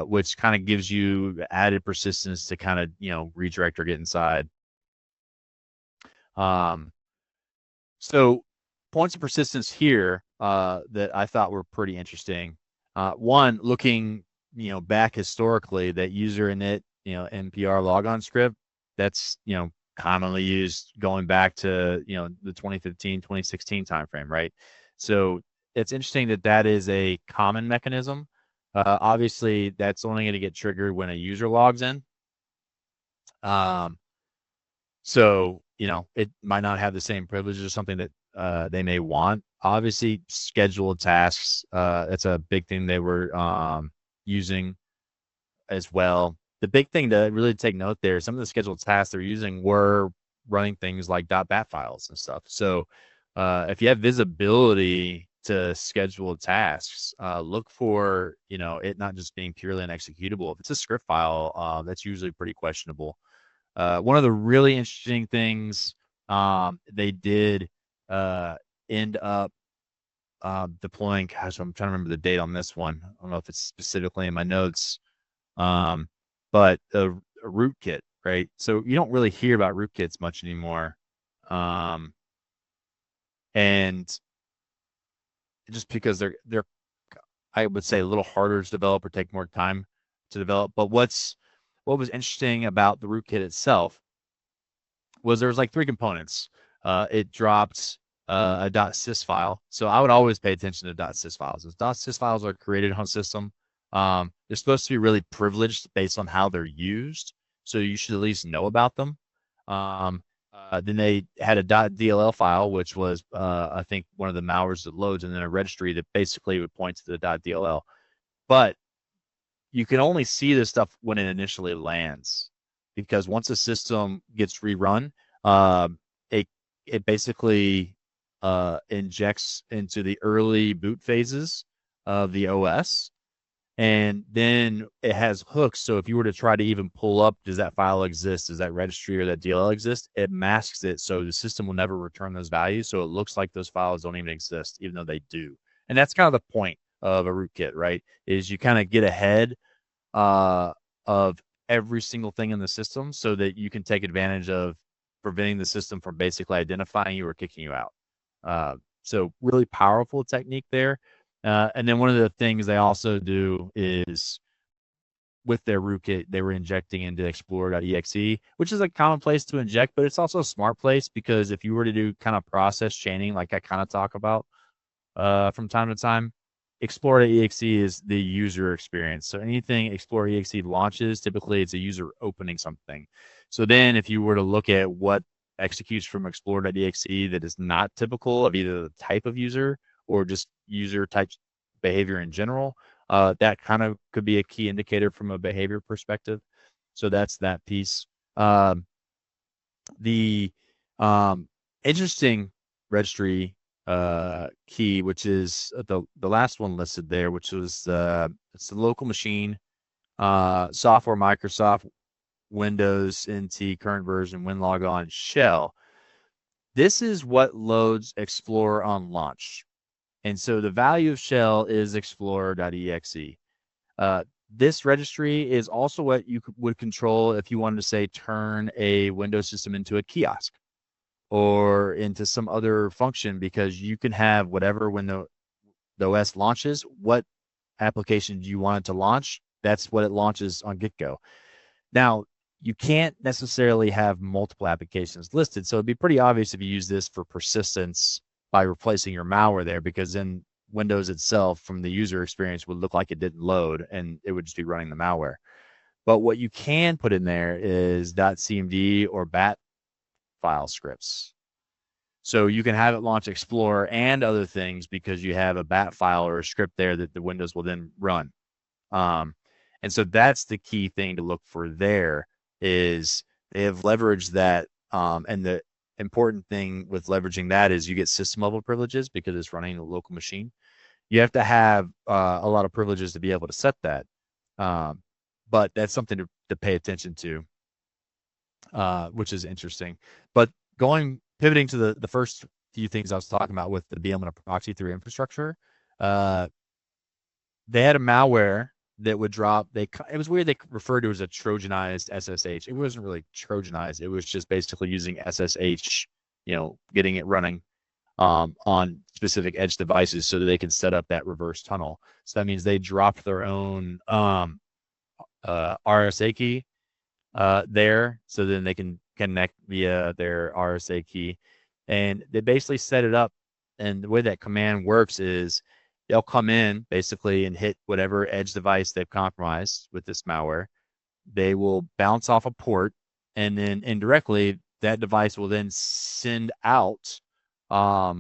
which kind of gives you added persistence to kind of, redirect or get inside. Um, so points of persistence here that I thought were pretty interesting. One, looking, back historically, that user init, NPR logon script, that's, commonly used going back to, the 2015, 2016 timeframe, right? So it's interesting that that is a common mechanism. Obviously, that's only going to get triggered when a user logs in. Um, so, it might not have the same privileges or something that they may want. Obviously, scheduled tasks, that's a big thing they were using as well. The big thing to really take note there, some of the scheduled tasks they're using were running things like .bat files and stuff. So if you have visibility to scheduled tasks, look for, it not just being purely an executable. If it's a script file, that's usually pretty questionable. One of the really interesting things they did end up deploying. Gosh, I'm trying to remember the date on this one. I don't know if it's specifically in my notes, but a rootkit, right? So you don't really hear about rootkits much anymore, and just because they're I would say a little harder to develop or take more time. to develop. But what was interesting about the rootkit itself was there was like three components. It dropped a .sys file, so I would always pay attention to .sys files. As .sys files are created on a system, they're supposed to be really privileged based on how they're used, so you should at least know about them. Um, then they had a .dll file, which was I think one of the malwares that loads, and then a registry that basically would point to the .dll. But you can only see this stuff when it initially lands, because once a system gets rerun, uh, it it basically injects into the early boot phases of the OS, and then it has hooks. So if you were to try to even pull up, does that file exist? Does that registry or that DLL exist? It masks it, so the system will never return those values. So it looks like those files don't even exist, even though they do. And that's kind of the point of a rootkit, right? Is you kind of get ahead uh, of every single thing in the system so that you can take advantage of preventing the system from basically identifying you or kicking you out. So really powerful technique there. And then one of the things they also do is with their rootkit, they were injecting into explorer.exe, which is a common place to inject, but it's also a smart place because if you were to do kind of process chaining, like I kind of talk about, from time to time. Explorer.exe is the user experience. So anything Explorer.exe launches, typically it's a user opening something. So then if you were to look at what executes from Explorer.exe that is not typical of either the type of user or just user type behavior in general, that kind of could be a key indicator from a behavior perspective. So that's that piece. The interesting registry key, which is the last one listed there, which was it's the local machine software Microsoft Windows NT current version WinLog on shell. This is what loads Explorer on launch. And so the value of shell is explorer.exe. This registry is also what you would control if you wanted to say turn a Windows system into a kiosk or into some other function, because you can have whatever when the OS launches, what application do you want it to launch? That's what it launches on get-go. Now, you can't necessarily have multiple applications listed, so it'd be pretty obvious if you use this for persistence by replacing your malware there, because then Windows itself, from the user experience, would look like it didn't load, and it would just be running the malware. But what you can put in there is .cmd or bat file scripts. So you can have it launch Explorer and other things because you have a bat file or a script there that the Windows will then run. Um, and so that's the key thing to look for there is they have leveraged that. And the important thing with leveraging that is you get system level privileges because it's running a local machine. You have to have a lot of privileges to be able to set that. But that's something to pay attention to, which is interesting. But pivoting to the first few things I was talking about with the VM and a proxy through infrastructure, they had a malware that would drop. It was weird. They referred to it as a Trojanized SSH. It wasn't really Trojanized. It was just basically using SSH, getting it running on specific edge devices so that they can set up that reverse tunnel. So that means they dropped their own RSA key there, so then they can connect via their RSA key. And they basically set it up. And the way that command works is they'll come in basically and hit whatever edge device they've compromised with this malware. They will bounce off a port, and then indirectly that device will then send out off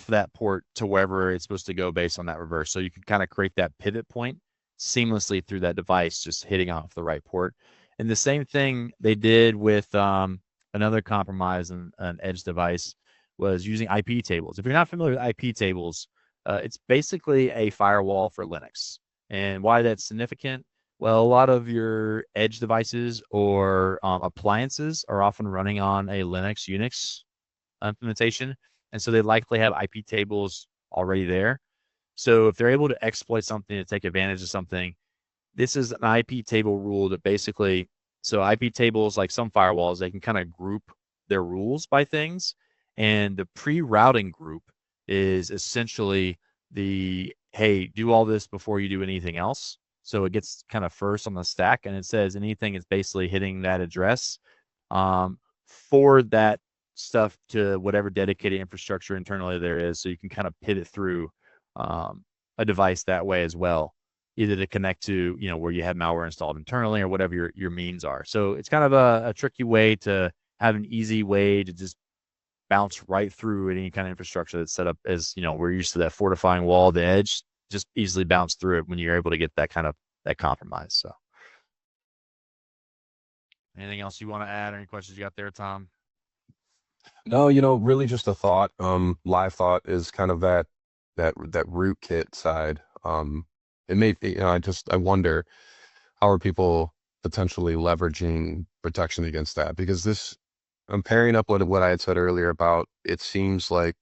that port to wherever it's supposed to go based on that reverse. So you can kind of create that pivot point seamlessly through that device, just hitting off the right port. And the same thing they did with another compromise on an edge device was using IP tables. If you're not familiar with IP tables, it's basically a firewall for Linux. And why that's significant? Well, a lot of your edge devices or appliances are often running on a Linux Unix implementation. And so they likely have IP tables already there. So if they're able to exploit something to take advantage of something, this is an IP table rule that basically, so IP tables, like some firewalls, they can kind of group their rules by things. And the pre-routing group is essentially hey, do all this before you do anything else. So it gets kind of first on the stack, and it says anything is basically hitting that address. Forward that stuff to whatever dedicated infrastructure internally there is, so you can kind of pivot through a device that way as well, either to connect to where you have malware installed internally or whatever your means are. So it's kind of a tricky way to have an easy way to just bounce right through any kind of infrastructure that's set up as we're used to that fortifying wall, the edge, just easily bounce through it when you're able to get that kind of that compromise. So anything else you want to add? Or any questions you got there, Tom? No, really just a thought. Live thought is kind of that rootkit side. It may, I wonder how are people potentially leveraging protection against that? Because I'm pairing up what I had said earlier about it seems like,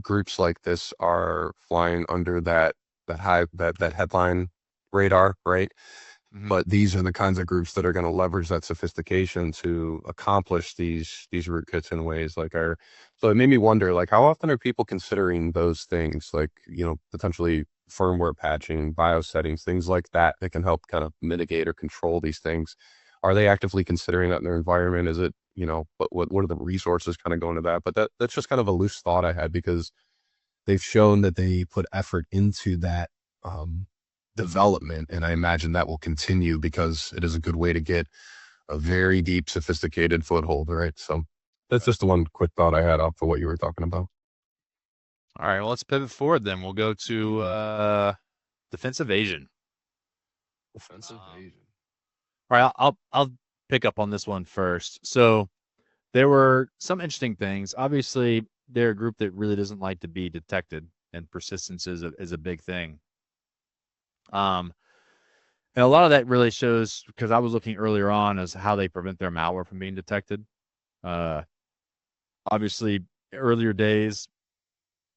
groups like this are flying under that headline radar, right? Mm-hmm. But these are the kinds of groups that are going to leverage that sophistication to accomplish these rootkits in ways like our. So it made me wonder, like, how often are people considering those things, like, potentially firmware patching, BIOS settings, things like that that can help kind of mitigate or control these things? Are they actively considering that in their environment? Is it, what are the resources kind of going to that? But that's just kind of a loose thought I had, because they've shown that they put effort into that development, and I imagine that will continue because it is a good way to get a very deep, sophisticated foothold, right? So that's just the one quick thought I had off of what you were talking about. All right, well, let's pivot forward then. We'll go to defensive evasion. Offensive Asian. All right, I'll pick up on this one first. So there were some interesting things. Obviously, they're a group that really doesn't like to be detected, and persistence is a big thing. Um, and a lot of that really shows because I was looking earlier on as how they prevent their malware from being detected. Uh, Obviously, earlier days,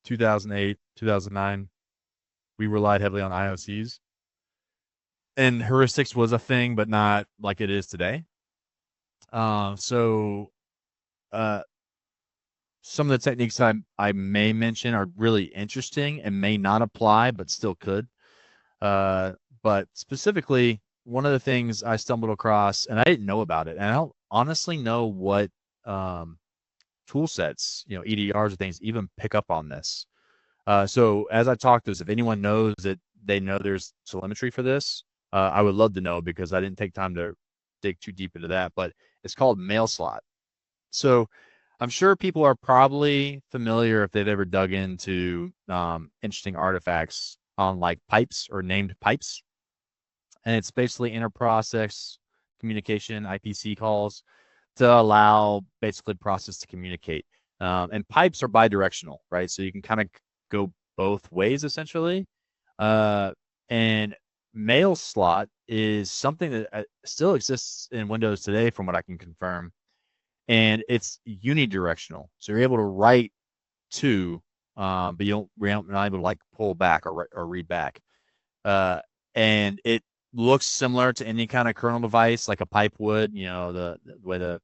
2008, 2009, we relied heavily on IOCs, and heuristics was a thing, but not like it is today. So uh, some of the techniques I may mention are really interesting and may not apply, but still could. Uh, but specifically, one of the things I stumbled across, and I didn't know about it, and I don't honestly know what um, tool sets, EDRs or things, even pick up on this. So as I talk to this, if anyone knows that they know there's telemetry for this, I would love to know because I didn't take time to dig too deep into that. But it's called mail slot. So I'm sure people are probably familiar if they've ever dug into interesting artifacts on like pipes or named pipes. And it's basically inter-process communication, IPC calls, to allow basically process to communicate. And pipes are bidirectional, right? So you can kind of go both ways essentially. Uh, and mail slot is something that still exists in Windows today, from what I can confirm, and it's unidirectional. So you're able to write to, but you're not able to like pull back or read back. Uh, and it looks similar to any kind of kernel device, like a pipe would. The way the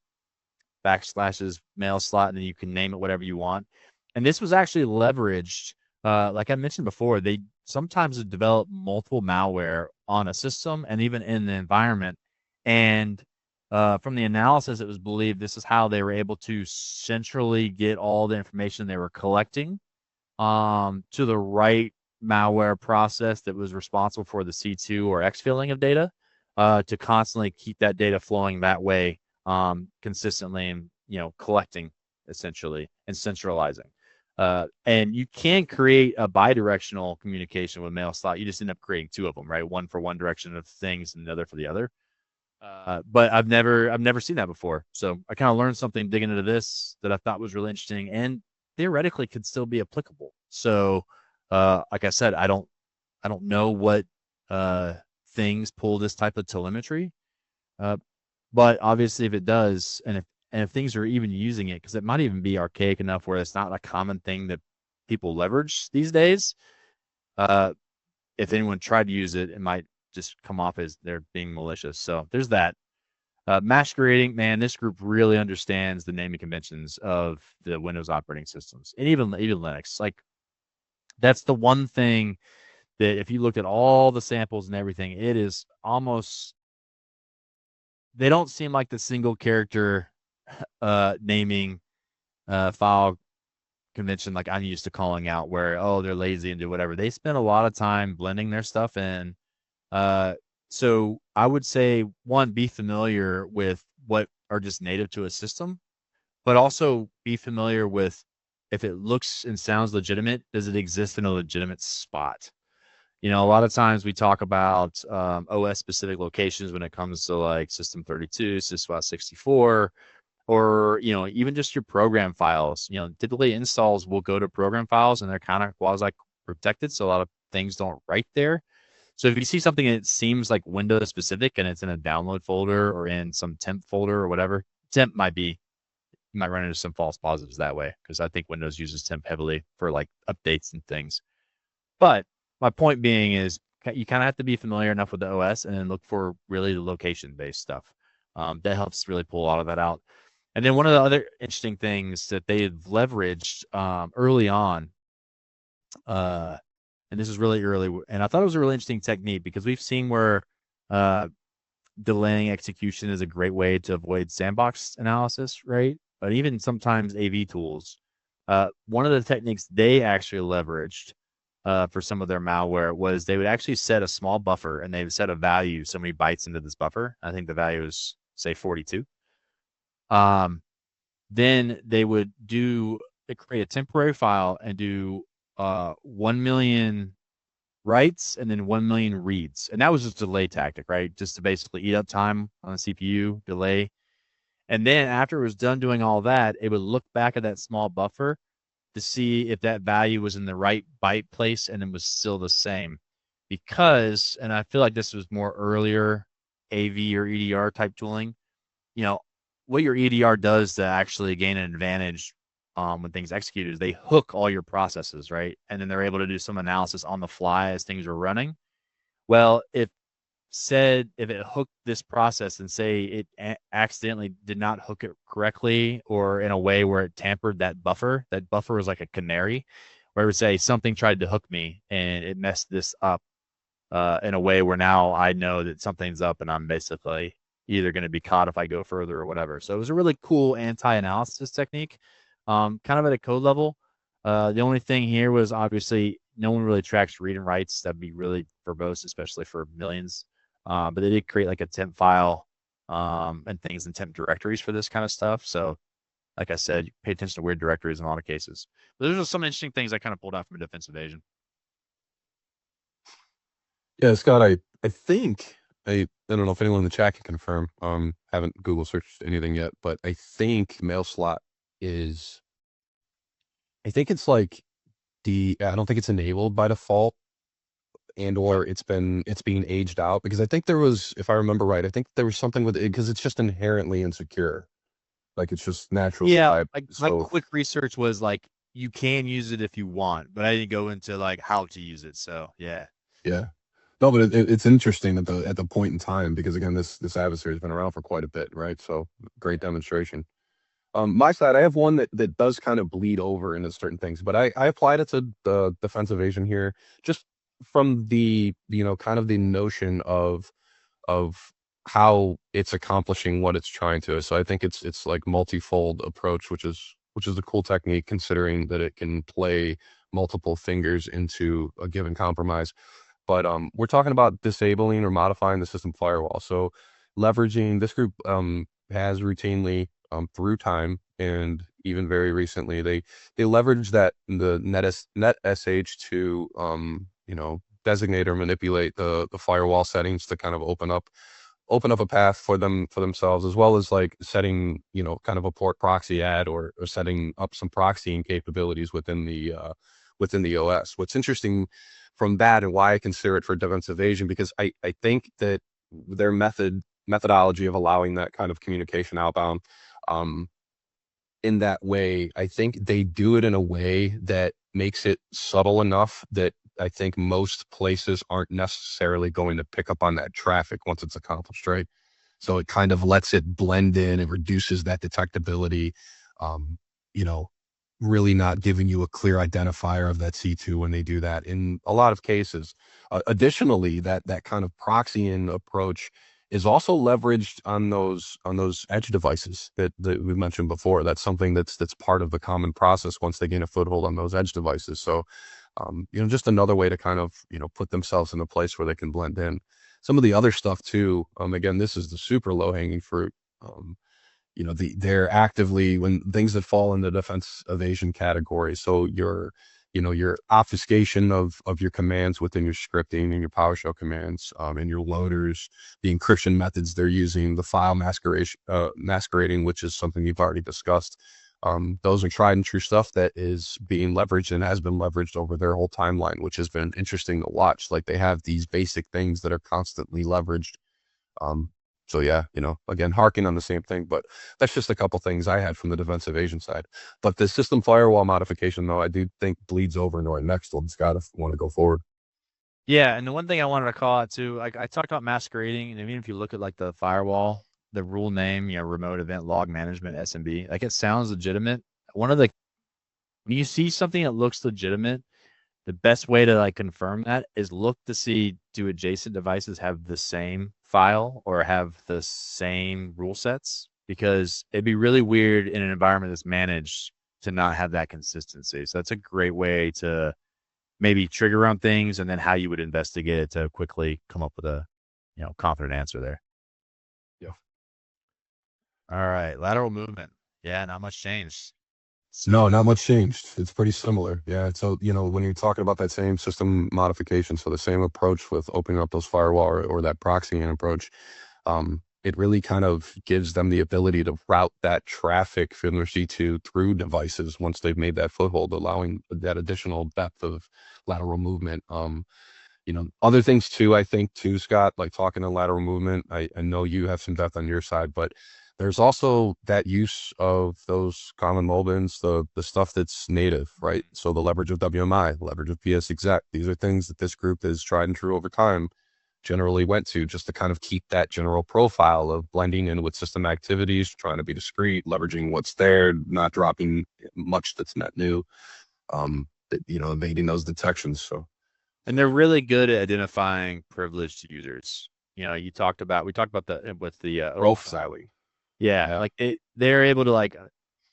backslashes mail slot, and then you can name it whatever you want. And this was actually leveraged, like I mentioned before, they sometimes develop multiple malware on a system and even in the environment. And from the analysis, it was believed this is how they were able to centrally get all the information they were collecting to the right malware process that was responsible for the C2 or exfilling of data to constantly keep that data flowing that way consistently, and collecting essentially and centralizing. And you can create a bidirectional communication with mail slot. You just end up creating two of them, right? One for one direction of things and the other for the other. But I've never seen that before. So I kind of learned something digging into this that I thought was really interesting and theoretically could still be applicable. So, like I said, I don't know what uh, things pull this type of telemetry, uh, but obviously if it does, and if things are even using it, because it might even be archaic enough where it's not a common thing that people leverage these days. Uh, if anyone tried to use it, it might just come off as they're being malicious. So there's that. Masquerading, man, this group really understands the naming conventions of the Windows operating systems and even Linux. Like that's the one thing that if you looked at all the samples and everything, it is almost, they don't seem like the single character naming file convention like I'm used to calling out, where oh they're lazy and do whatever. They spend a lot of time blending their stuff in. Uh, so I would say, one, be familiar with what are just native to a system, but also be familiar with, if it looks and sounds legitimate, does it exist in a legitimate spot? You know, a lot of times we talk about OS specific locations when it comes to like System 32, Syswas 64, or you know even just your program files. You know, typically installs will go to program files and they're kind of quasi protected, so a lot of things don't write there. So if you see something that seems like Windows specific and it's in a download folder or in some temp folder or whatever, temp might be, you might run into some false positives that way, because I think Windows uses temp heavily for like updates and things. But my point being is you kind of have to be familiar enough with the OS and then look for really the location based stuff. That helps really pull a lot of that out. And then one of the other interesting things that they've leveraged early on, uh, and this is really early, and I thought it was a really interesting technique, because we've seen where uh, delaying execution is a great way to avoid sandbox analysis, right? But even sometimes AV tools, one of the techniques they actually leveraged for some of their malware was they would actually set a small buffer, and they would set a value so many bytes into this buffer. I think the value is say 42. Um, then they would create a temporary file and do 1 million writes and then 1 million reads. And that was just a delay tactic, right? Just to basically eat up time on the CPU, delay. And then after it was done doing all that, it would look back at that small buffer to see if that value was in the right byte place and it was still the same. Because, and I feel like this was more earlier AV or EDR type tooling, you know, what your EDR does to actually gain an advantage when things execute is they hook all your processes, right? And then they're able to do some analysis on the fly as things are running. Well, if it hooked this process and say it accidentally did not hook it correctly or in a way where it tampered that buffer was like a canary, where it would say something tried to hook me and it messed this up in a way where now I know that something's up and I'm basically either going to be caught if I go further or whatever. So it was a really cool anti-analysis technique, kind of at a code level. The only thing here was obviously no one really tracks read and writes. That'd be really verbose, especially for millions. But they did create like a temp file and things in temp directories for this kind of stuff. So, like I said, you pay attention to weird directories in a lot of cases. But those are some interesting things I kind of pulled out from a defense evasion. Yeah, Scott, I think I don't know if anyone in the chat can confirm. Haven't Google searched anything yet, but I think mail slot is. I think it's like I don't think it's enabled by default, and or it's being aged out, because I think there was, if I remember right, I think there was something with it because it's just inherently insecure, like it's just naturally Yeah, typed. like my So quick research was like you can use it if you want, but I didn't go into like how to use it. So yeah. yeah, no, but it's interesting at the point in time, because again, this adversary has been around for quite a bit, right? So great demonstration. My side, I have one that does kind of bleed over into certain things, but I applied it to the defense evasion here, just from the, kind of the notion of how it's accomplishing what it's trying to. So I think it's like multifold approach, which is a cool technique, considering that it can play multiple fingers into a given compromise. But we're talking about disabling or modifying the system firewall. So leveraging this group has routinely, through time and even very recently, they leverage that the net sh to designate or manipulate the firewall settings to kind of open up a path for themselves, as well as like setting, kind of a port proxy ad, or setting up some proxying capabilities within the OS. What's interesting from that, and why I consider it for defensive evasion, because I think that their methodology of allowing that kind of communication outbound, um, in that way, I think they do it in a way that makes it subtle enough that I think most places aren't necessarily going to pick up on that traffic once it's accomplished, right? So it kind of lets it blend in. It reduces that detectability. Um, you know, really not giving you a clear identifier of that C2 when they do that in a lot of cases. Additionally, that kind of proxying approach is also leveraged on those edge devices that we mentioned before. That's something that's part of the common process once they gain a foothold on those edge devices. So, just another way to kind of put themselves in a place where they can blend in. Some of the other stuff too. Again, this is the super low hanging fruit. Um, they're actively when things that fall in the defense evasion category. So your obfuscation of your commands within your scripting and your PowerShell commands, and your loaders, the encryption methods they're using, the file masquerading, which is something you've already discussed. Those are tried and true stuff that is being leveraged and has been leveraged over their whole timeline, which has been interesting to watch. Like they have these basic things that are constantly leveraged. um, so yeah, again, harking on the same thing, but that's just a couple things I had from the defense evasion side. But the system firewall modification, though, I do think bleeds over into our next one. It's got to want to go forward. Yeah, and the one thing I wanted to call out too, like I talked about masquerading, and even if you look at like the firewall, the rule name, remote event log management SMB, like it sounds legitimate. One of the When you see something that looks legitimate, the best way to like confirm that is look to see, do adjacent devices have the same file or have the same rule sets? Because it'd be really weird in an environment that's managed to not have that consistency. So that's a great way to maybe trigger on things and then how you would investigate it to quickly come up with a, confident answer there. Yeah. All right. Lateral movement. Yeah, not much changed. No, not much changed. It's pretty similar. Yeah. So, when you're talking about that same system modification, so the same approach with opening up those firewall or that proxying approach, it really kind of gives them the ability to route that traffic from their C2 through devices once they've made that foothold, allowing that additional depth of lateral movement. Other things too, I think too, Scott, like talking to lateral movement, I know you have some depth on your side, but there's also that use of those common Molbins, the stuff that's native, right? So the leverage of WMI, leverage of PS exec, these are things that this group has tried and true over time, generally went to just to kind of keep that general profile of blending in with system activities, trying to be discreet, leveraging what's there, not dropping much that's net new, evading those detections. So And they're really good at identifying privileged users. We talked about the with the profiling. yeah, Yeah. like they're able to like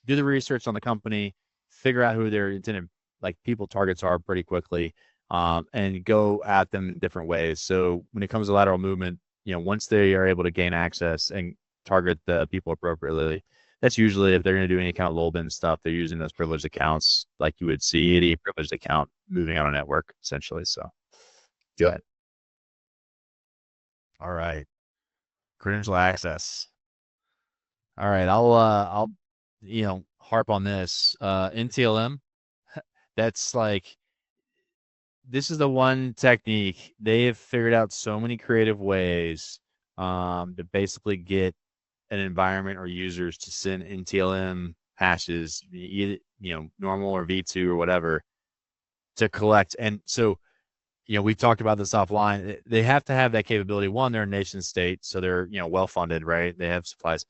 do the research on the company, figure out who their intended like people targets are pretty quickly, and go at them in different ways. So when it comes to lateral movement, once they are able to gain access and target the people appropriately, that's usually if they're going to do any kind of low bin stuff, they're using those privileged accounts like you would see any privileged account moving on a network essentially. So, Yeah. but all right, credential access. All right, I'll harp on this. NTLM, that's like this is the one technique they have figured out so many creative ways to basically get an environment or users to send NTLM hashes, either normal or V2 or whatever, to collect. And so, we've talked about this offline. They have to have that capability. One, they're a nation state, so they're well funded, right? They have supplies.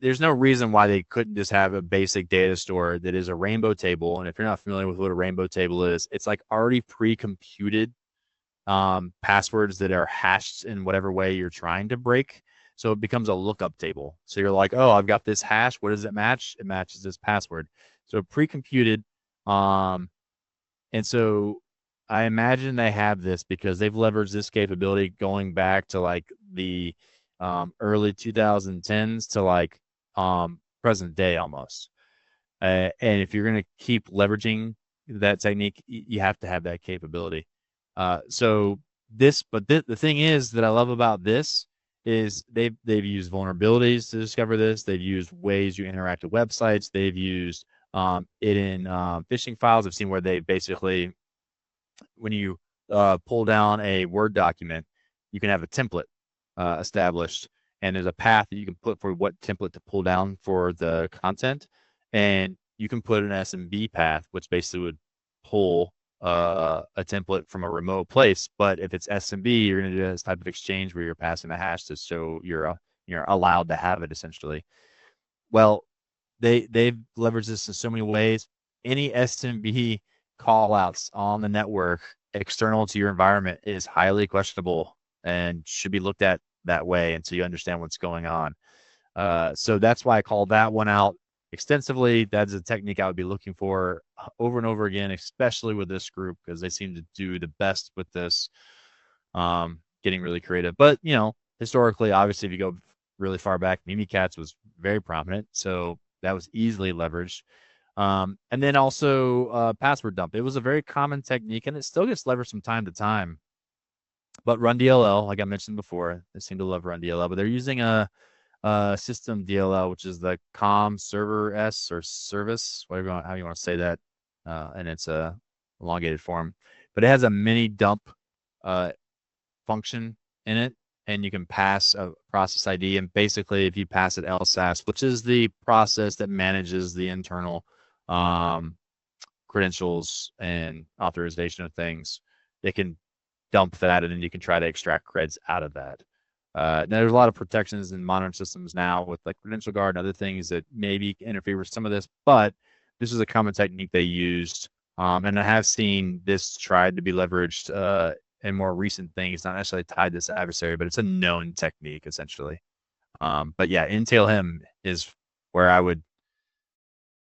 There's no reason why they couldn't just have a basic data store that is a rainbow table. And if you're not familiar with what a rainbow table is, it's like already pre-computed passwords that are hashed in whatever way you're trying to break. So it becomes a lookup table. So you're like, oh, I've got this hash. What does it match? It matches this password. So pre-computed. Um, and so I imagine they have this because they've leveraged this capability going back to like the early 2010s to like present day almost. And if you're going to keep leveraging that technique, you have to have that capability. So the thing is that I love about this is they've used vulnerabilities to discover this. They've used ways you interact with websites. They've used it in phishing files. I've seen where they basically, when you pull down a Word document, you can have a template established, and there's a path that you can put for what template to pull down for the content, and you can put an SMB path, which basically would pull a template from a remote place. But if it's SMB, you're going to do this type of exchange where you're passing a hash to show you're allowed to have it essentially. Well, they've leveraged this in so many ways. any SMB callouts on the network external to your environment is highly questionable and should be looked at that way until you understand what's going on. So that's why I called that one out extensively. That's a technique I would be looking for over and over again, especially with this group, because they seem to do the best with this, getting really creative. But, historically, obviously, if you go really far back, Mimikatz was very prominent. So that was easily leveraged. And then also password dump. It was a very common technique, and it still gets leveraged from time to time. But Run DLL, like I mentioned before, they seem to love Run DLL, but they're using a system DLL, which is the COM server S or service, whatever how you want to say that, and it's a elongated form. But it has a mini dump uh, function in it, and you can pass a process ID. And basically, if you pass it LSAS, which is the process that manages the internal um, credentials and authorization of things, they can dump that, and then you can try to extract creds out of that. Now there's a lot of protections in modern systems now with like credential guard and other things that maybe interfere with some of this, but this is a common technique they used. And I have seen this tried to be leveraged in more recent things, not necessarily tied to this adversary, but it's a known technique essentially. But yeah, Intel him is where I would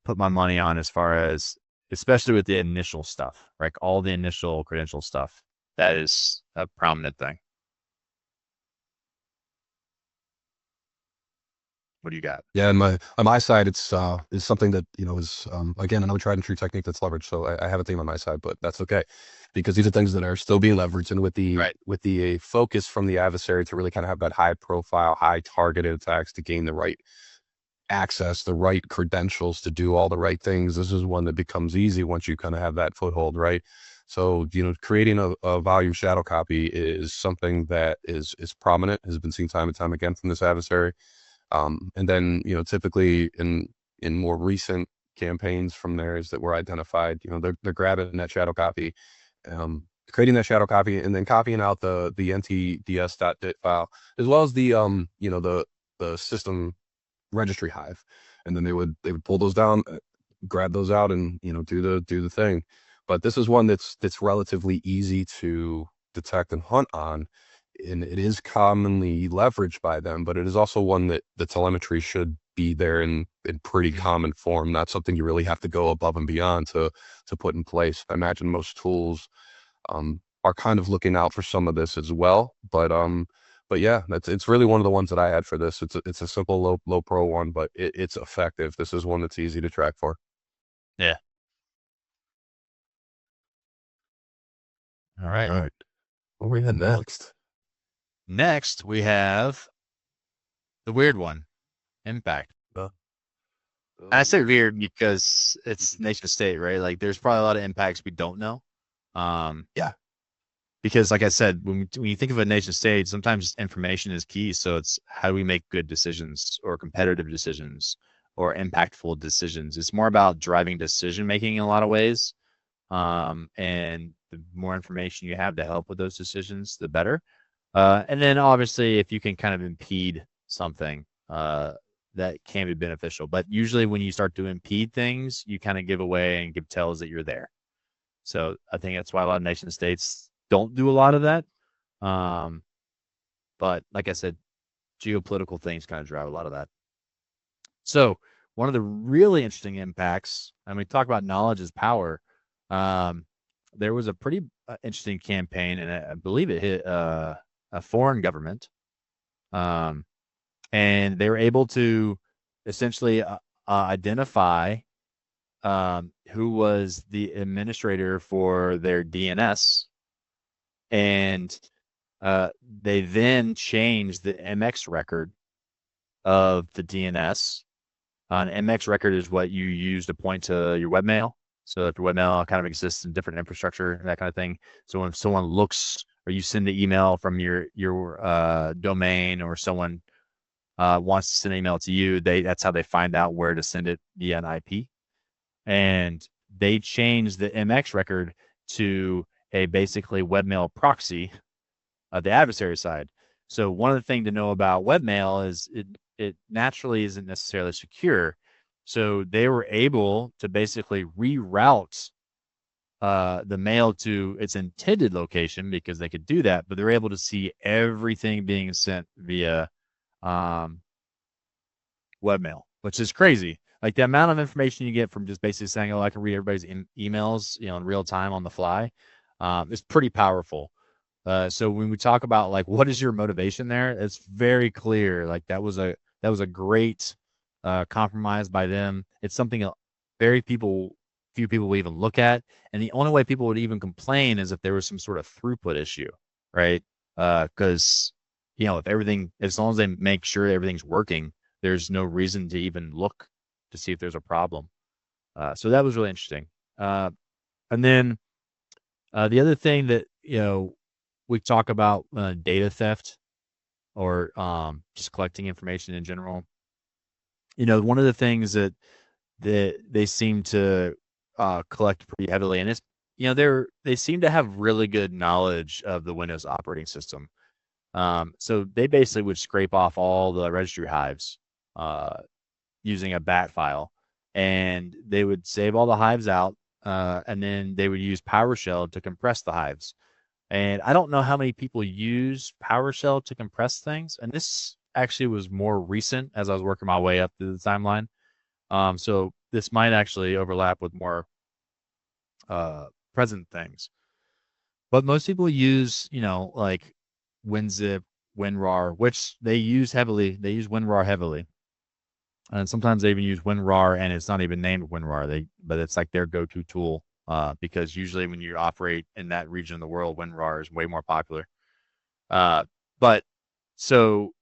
put my money on as far as, especially with the initial stuff, right? All the initial credential stuff. That is a prominent thing. What do you got? Yeah, on my side, it's is something that is again another tried and true technique that's leveraged. So I have a theme on my side, but that's okay because these are things that are still being leveraged, and Right. with the focus from the adversary to really kind of have that high profile, high targeted attacks to gain the right access, the right credentials to do all the right things. This is one that becomes easy once you kind of have that foothold, right? So, creating a volume shadow copy is something that is prominent, has been seen time and time again from this adversary. And then, typically in more recent campaigns from theirs that were identified, they're grabbing that shadow copy, creating that shadow copy, and then copying out the ntds.dit file, as well as the system registry hive, and then they would pull those down, grab those out, and do the thing. But this is one that's relatively easy to detect and hunt on, and it is commonly leveraged by them. But it is also one that the telemetry should be there in pretty Mm-hmm. common form, not something you really have to go above and beyond to put in place. I imagine most tools are kind of looking out for some of this as well. But yeah, it's really one of the ones that I had for this. It's a simple low pro one, but it's effective. This is one that's easy to track for. Yeah. All right. All right. What we had next? Next, we have the weird one, impact. Uh, And I say yeah. weird because it's nation state, right? Like, there's probably a lot of impacts we don't know. Um, Yeah. because, like I said, when you think of a nation state, sometimes information is key. So it's how do we make good decisions or competitive decisions or impactful decisions? It's more about driving decision making in a lot of ways. And the more information you have to help with those decisions, the better. And then obviously, if you can kind of impede something, that can be beneficial. But usually, when you start to impede things, you kind of give away and give tells that you're there. So I think that's why a lot of nation states don't do a lot of that. Um, but like I said, geopolitical things kind of drive a lot of that. So one of the really interesting impacts, and we talk about knowledge is power. Um, there was a pretty interesting campaign, and I believe it hit a foreign government, um, and they were able to essentially identify who was the administrator for their DNS, and they then changed the MX record of the DNS. An MX record is what you use to point to your webmail. So if your webmail kind of exists in different infrastructure and that kind of thing. So when someone looks or you send the email from your domain, or someone wants to send an email to you, that's how they find out where to send it via an IP. And they changed the MX record to a basically webmail proxy the adversary side. So one of the things to know about webmail is it naturally isn't necessarily secure. So they were able to basically reroute the mail to its intended location because they could do that, but they're able to see everything being sent via um, webmail, which is crazy. Like the amount of information you get from just basically saying, "Oh, I can read everybody's emails, in real time on the fly," is pretty powerful. So when we talk about like what is your motivation there, it's very clear. Like that was a great compromise by them. It's something very few people will even look at, and the only way people would even complain is if there was some sort of throughput issue, right? Because if everything, as long as they make sure everything's working, there's no reason to even look to see if there's a problem. So that was really interesting. And then the other thing that we talk about data theft or just collecting information in general. One of the things that they seem to collect pretty heavily, and it's they seem to have really good knowledge of the Windows operating system. So they basically would scrape off all the registry hives uh, using a bat file, and they would save all the hives out, and then they would use PowerShell to compress the hives. And I don't know how many people use PowerShell to compress things. And this actually was more recent as I was working my way up through the timeline. So this might actually overlap with more uh, present things. But most people use, like WinZip, WinRAR, which they use heavily. They use WinRAR heavily. And sometimes they even use WinRAR, and it's not even named WinRAR. But it's like their go-to tool because usually when you operate in that region of the world, WinRAR is way more popular. Uh, but so,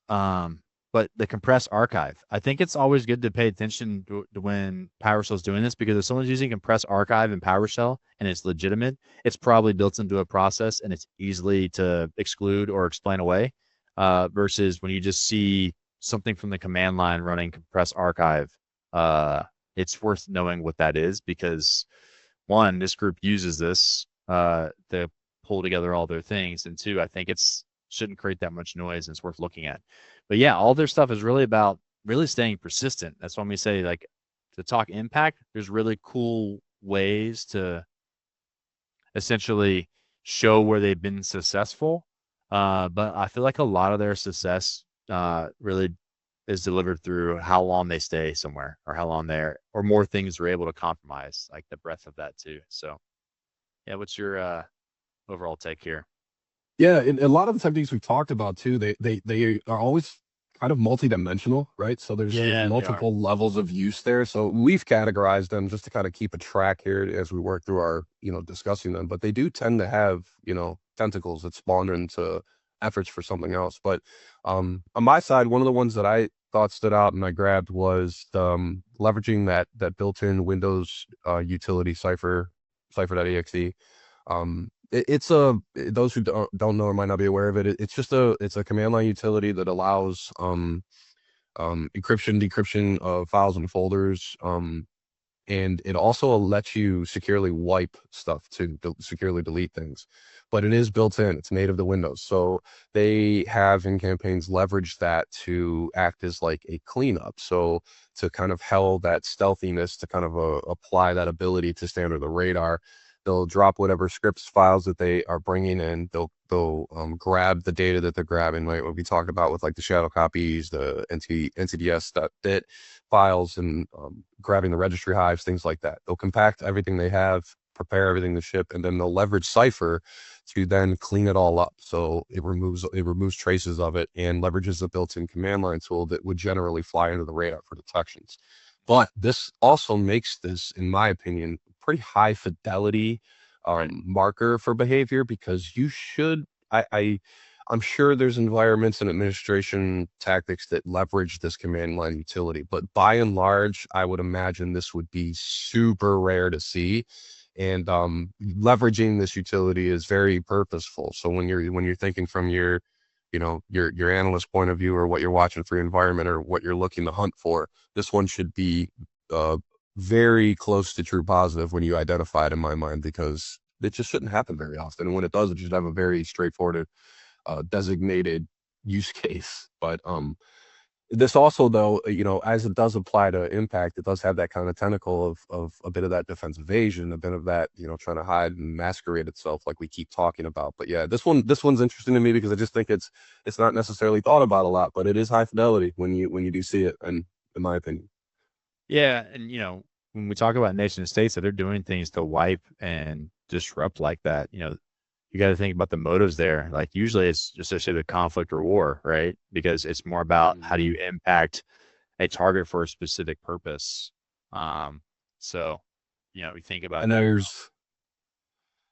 um, but the compressed archive, I think it's always good to pay attention to when PowerShell is doing this because if someone's using compressed archive in PowerShell and it's legitimate, it's probably built into a process and it's easily to exclude or explain away. Versus when you just see something from the command line running compressed archive, uh, it's worth knowing what that is because one, this group uses this to pull together all their things, and two, I think it's shouldn't create that much noise and it's worth looking at. But yeah, all their stuff is really about really staying persistent. That's why we say like to talk impact, there's really cool ways to essentially show where they've been successful. But I feel like a lot of their success really is delivered through how long they stay somewhere or how long they're or more things are able to compromise, like the breadth of that too. So yeah, what's your overall take here? Yeah, and a lot of the techniques we've talked about too, they are always kind of multidimensional, right? So there's Yeah, they are. multiple levels of use there. So we've categorized them just to kind of keep a track here as we work through our, discussing them. But they do tend to have, tentacles that spawn into efforts for something else. But on my side, one of the ones that I thought stood out and I grabbed was leveraging that built-in Windows utility cipher.exe. It's a those who don't know or might not be aware of it. It's just a command line utility that allows encryption, decryption of files and folders. And it also lets you securely wipe stuff to securely delete things. But it is built in, it's native to Windows. So they have in campaigns leveraged that to act as like a cleanup. So to kind of held that stealthiness, to kind of apply that ability to stay under the radar, they'll drop whatever scripts files that they are bringing in. They'll grab the data that they're grabbing, like what we talked about with like the shadow copies, the NTDS.dit files, and grabbing the registry hives, things like that. They'll compact everything they have, prepare everything to ship, and then they'll leverage Cipher to then clean it all up. So it removes traces of it and leverages a built-in command line tool that would generally fly under the radar for detections. But this also makes this, in my opinion, pretty high fidelity marker for behavior because you should. I'm sure there's environments and administration tactics that leverage this command line utility, but by and large, I would imagine this would be super rare to see. And leveraging this utility is very purposeful. So when you're thinking from your analyst point of view or what you're watching for your environment or what you're looking to hunt for, this one should be uh, very close to true positive when you identify it in my mind because it just shouldn't happen very often. And when it does, it should have a very straightforward designated use case. But This also, though, as it does apply to impact, it does have that kind of tentacle of a bit of that defense evasion, a bit of that, trying to hide and masquerade itself, like we keep talking about. But yeah, this one's interesting to me because I just think it's not necessarily thought about a lot, but it is high fidelity when you do see it, and in my opinion. Yeah, and when we talk about nation states that they're doing things to wipe and disrupt like that, you got to think about the motives there. Like usually it's just associated with conflict or war, right? Because it's more about how do Mhm. you impact a target for a specific purpose. Um, so we think about And there's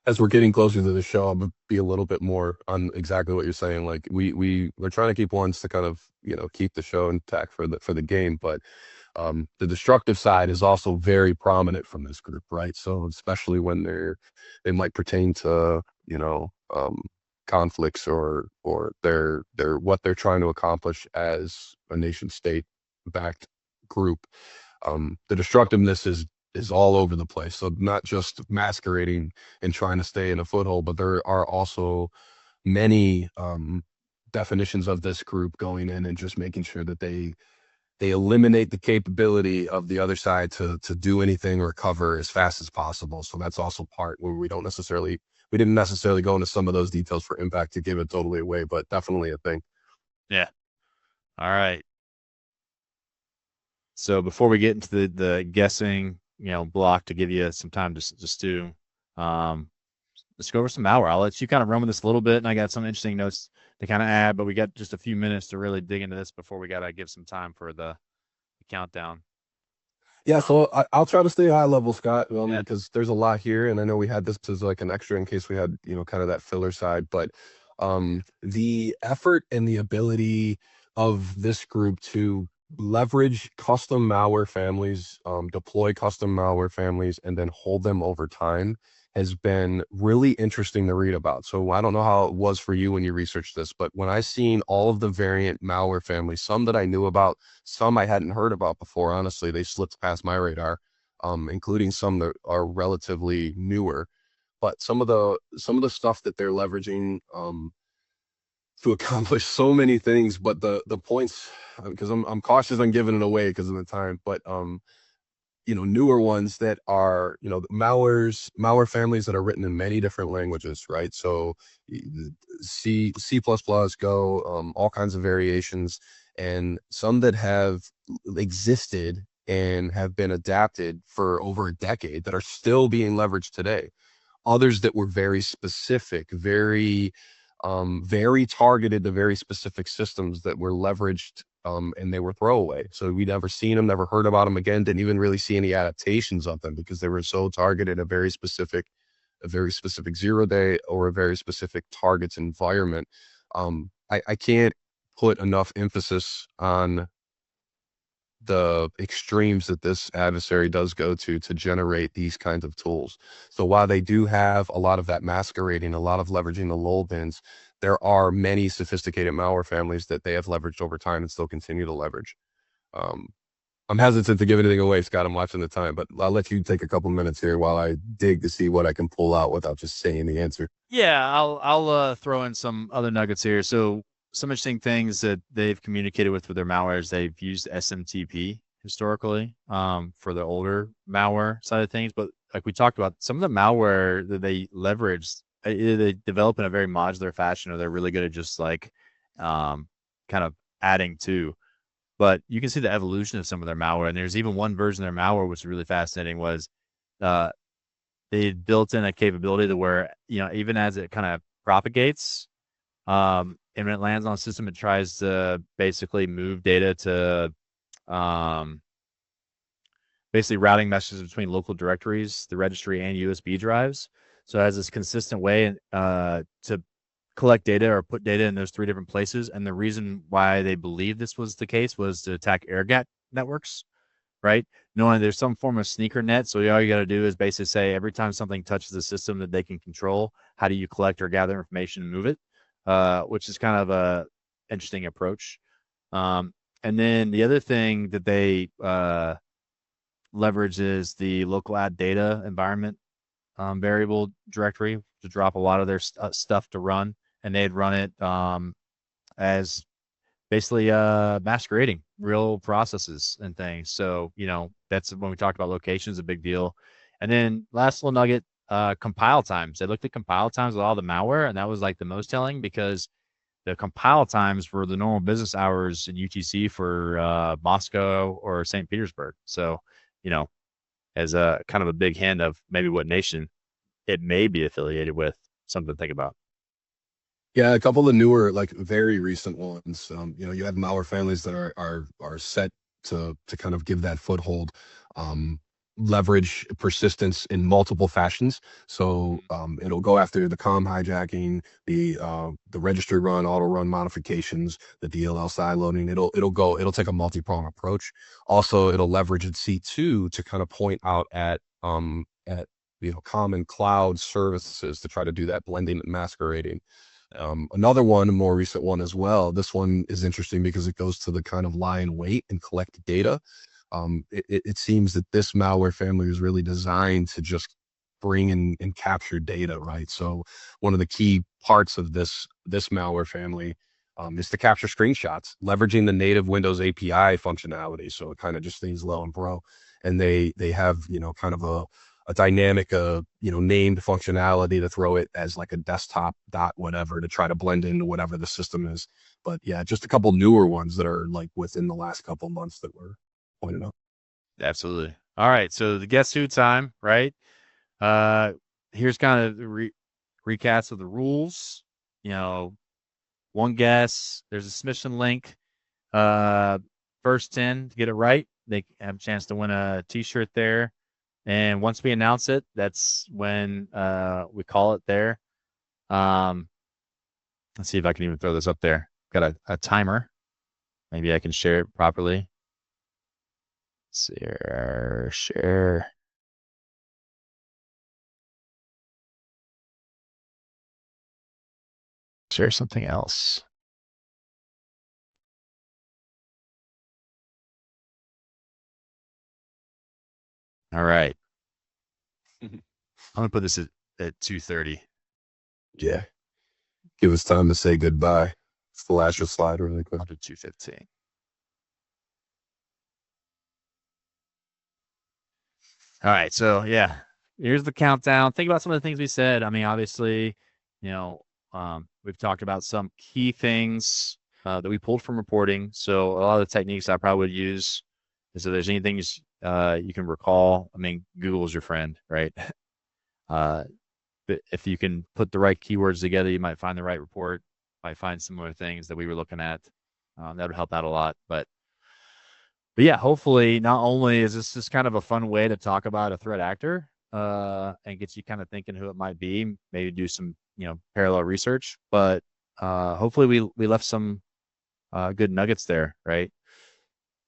as we're getting closer to the show, I'm gonna be a little bit more on exactly what you're saying. Like we're trying to keep ones to kind of keep the show intact for the game, but the destructive side is also very prominent from this group, right? So especially when they might pertain to conflicts or they're what they're trying to accomplish as a nation state backed group. The destructiveness is all over the place. So not just masquerading and trying to stay in a foothold, but there are also many definitions of this group going in and just making sure that they eliminate the capability of the other side to do anything or cover as fast as possible. So that's also part where we didn't necessarily go into some of those details for impact to give it totally away, but definitely a thing. yeah. All right. So before we get into the guessing, block to give you some time to stew, um, let's go over some malware. I'll let you kind of run with this a little bit, and I got some interesting notes to kind of add, but we got just a few minutes to really dig into this before we got to give some time for the countdown. Yeah, so I'll try to stay high level, Scott, Yeah. because there's a lot here, and I know we had this as like an extra in case we had, kind of that filler side. But the effort and the ability of this group to leverage custom malware families, deploy custom malware families, and then hold them over time has been really interesting to read about. So I don't know how it was for you when you researched this, but when I seen all of the variant malware families, some that I knew about, some I hadn't heard about before. Honestly, they slipped past my radar, including some that are relatively newer. But some of the stuff that they're leveraging to accomplish so many things. But the points, because I'm cautious on giving it away because of the time. But newer ones that are malware families that are written in many different languages, right? So C++, Go, all kinds of variations, and some that have existed and have been adapted for over a decade that are still being leveraged today. Others that were very specific, very targeted to very specific systems that were leveraged, and they were throwaway. So we never seen them, never heard about them again, didn't even really see any adaptations of them because they were so targeted a very specific 0 day or a very specific target's environment. I can't put enough emphasis on the extremes that this adversary does go to generate these kinds of tools. So while they do have a lot of that masquerading, a lot of leveraging the lull bins, there are many sophisticated malware families that they have leveraged over time and still continue to leverage. Um, I'm hesitant to give anything away, Scott. I'm watching the time, but I'll let you take a couple minutes here while I dig to see what I can pull out without just saying the answer. Yeah, I'll throw in some other nuggets here. So some interesting things that they've communicated with their malwares. They've used SMTP historically for the older malware side of things, but like we talked about, some of the malware that they leveraged, either they develop in a very modular fashion, or they're really good at just like kind of adding to. But you can see the evolution of some of their malware, and there's even one version of their malware which is really fascinating. Was uh, they built in a capability to where even as it kind of propagates, and when it lands on a system, it tries to basically move data to um, basically routing messages between local directories, the registry, and USB drives. So it has this consistent way to collect data or put data in those three different places. And the reason why they believe this was the case was to attack air gap networks, right? Knowing there's some form of sneaker net. So all you got to do is basically say every time something touches a system that they can control, how do you collect or gather information and move it? Which is kind of a interesting approach. Um, and then the other thing that they leverage is the local add data environment variable directory to drop a lot of their stuff to run, and they'd run it as basically masquerading real processes and things. So, that's when we talked about locations, a big deal. And then last little nugget, compile times. They looked at compile times with all the malware, and that was like the most telling because the compile times were the normal business hours in UTC for Moscow or St. Petersburg. So, you know, as a kind of a big hint of maybe what nation it may be affiliated with, something to think about. Yeah, a couple of newer, like very recent ones. You have malware families that are set to kind of give that foothold, um, leverage persistence in multiple fashions. So it'll go after the COM hijacking, the registry run, auto run modifications, the DLL side loading. It'll take a multi-prong approach. Also, it'll leverage its C2 to kind of point out at common cloud services to try to do that blending and masquerading. Another one, a more recent one as well. This one is interesting because it goes to the kind of lie in wait and collect data. It seems that this malware family is really designed to just bring in and capture data, right? So one of the key parts of this malware family is to capture screenshots, leveraging the native Windows API functionality. So it kind of just stays low and pro. And they have kind of a dynamic, named functionality to throw it as like a desktop dot whatever to try to blend into whatever the system is. But yeah, just a couple newer ones that are like within the last couple months that were pointed out. Absolutely. All right. So the guess who time, right? Uh, Here's kind of the recaps of the rules. You know, one guess. There's a submission link. Uh, First 10 to get it right, they have a chance to win a T-shirt there. And once we announce it, that's when we call it there. Um, let's see if I can even throw this up there. Got a timer. Maybe I can share it properly. Share. Share something else. All right. I'm gonna put this at 2:30. Yeah, give us time to say goodbye. Flash a slide really quick. I'll do 2:15. All right. So yeah, here's the countdown. Think about some of the things we said. I mean, obviously, we've talked about some key things that we pulled from reporting. So a lot of the techniques I probably would use is if there's anything you can recall. I mean, Google is your friend, right? But if you can put the right keywords together, you might find the right report. Might find similar things that we were looking at. That would help out a lot. But yeah, hopefully, not only is this just kind of a fun way to talk about a threat actor and get you kind of thinking who it might be, maybe do some parallel research, but hopefully we left some good nuggets there, right,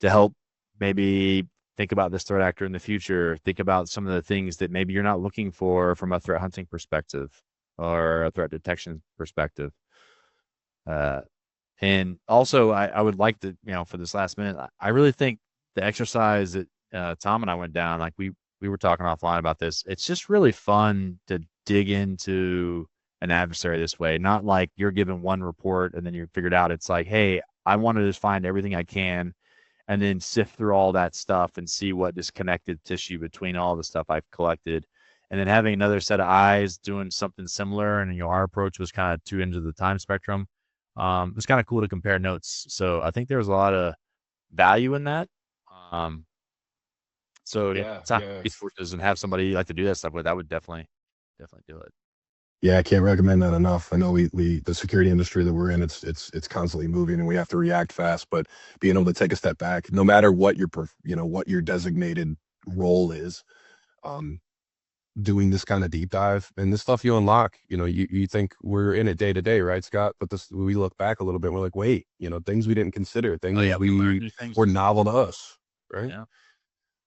to help maybe think about this threat actor in the future. Think about some of the things that maybe you're not looking for from a threat hunting perspective or a threat detection perspective. Uh, and also, I would like to, for this last minute, I really think the exercise that Tom and I went down, like we were talking offline about this. It's just really fun to dig into an adversary this way. Not like you're given one report and then you figured out. It's like, hey, I want to just find everything I can and then sift through all that stuff and see what is connected tissue between all the stuff I've collected. And then having another set of eyes doing something similar. And our approach was kind of two ends of the time spectrum. It's kind of cool to compare notes. So I think there's a lot of value in that. Um, so yeah, Yeah, time yeah. resources and have somebody like to do that stuff with, I would definitely do it. Yeah, I can't recommend that enough. I know we the security industry that we're in, it's constantly moving and we have to react fast, but being able to take a step back, no matter what what your designated role is, um, doing this kind of deep dive and this stuff you unlock, you think we're in it day to day, right, Scott? But this, we look back a little bit, and we're like, wait, things we didn't consider, Oh things yeah, we learn we new things. were novel to us, right? Yeah.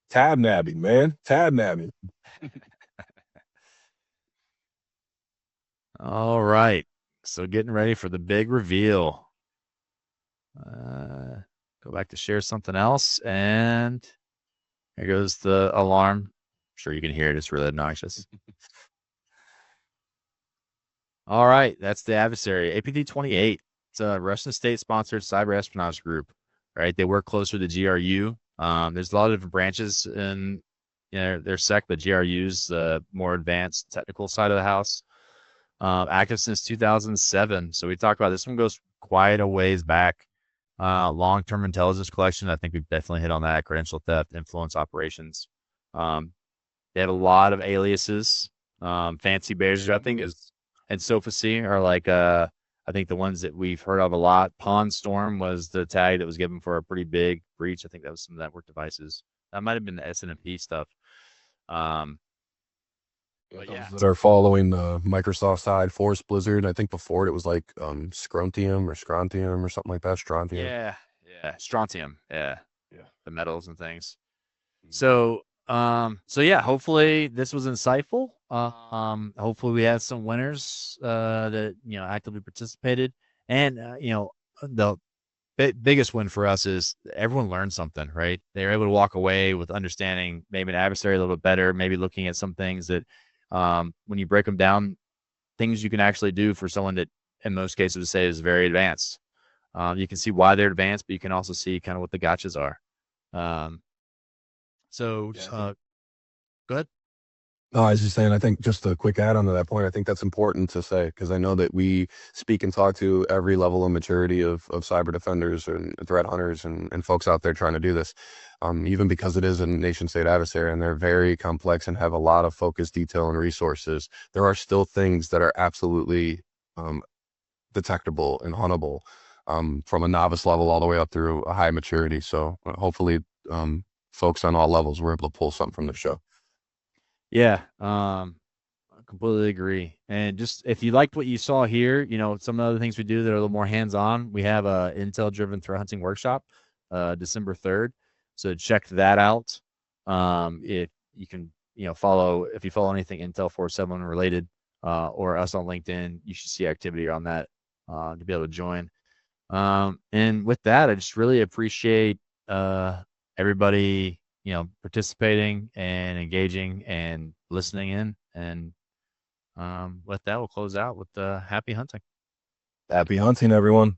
Tab nabbing, man, tab nabbing. All right. So getting ready for the big reveal. Uh, Go back to share something else, and here goes the alarm. I'm sure you can hear it. It's really obnoxious. All right, that's the adversary. APT 28. It's a Russian state-sponsored cyber espionage group. right? They work closer to GRU. There's a lot of different branches in their sec, but GRU's the more advanced technical side of the house. Active since 2007. So we talked about this one goes quite a ways back. Long-term intelligence collection. I think we've definitely hit on that. Credential theft, influence operations. Um, they have a lot of aliases. Fancy Bears, I think, is and Sophacy are like I think the ones that we've heard of a lot. Pawn Storm was the tag that was given for a pretty big breach. I think that was some network devices. That might have been the SNMP stuff. Um, but Those yeah, that are following the Microsoft side, Force Blizzard. I think before it was like Scrontium or Scrontium or something like that. Strontium. yeah, strontium, yeah, Yeah. the metals and things. Mhm. So yeah, hopefully this was insightful. Hopefully we had some winners that actively participated, and the biggest win for us is everyone learned something, right? They're able to walk away with understanding maybe an adversary a little bit better, maybe looking at some things that, when you break them down, things you can actually do for someone that, in most cases, would say is very advanced. You can see why they're advanced, but you can also see kind of what the gotchas are. Um, so, Yeah, I think. uh, go ahead. No, I was just saying, I think just a quick add on to that point, I think that's important to say because I know that we speak and talk to every level of maturity of cyber defenders and threat hunters and folks out there trying to do this. Even because it is a nation state adversary and they're very complex and have a lot of focus, detail, and resources, there are still things that are absolutely um, detectable and huntable from a novice level all the way up through a high maturity. So hopefully, folks on all levels were able to pull something from the show. Yeah, I completely agree. And just if you liked what you saw here, some of the other things we do that are a little more hands-on, we have a intel-driven threat hunting workshop, December 3rd. So check that out. If you can, if you follow anything Intel 47 related, or us on LinkedIn, you should see activity on that, to be able to join. And with that, I just really appreciate everybody, participating and engaging and listening in. And with that, we'll close out with happy hunting. Happy hunting, everyone.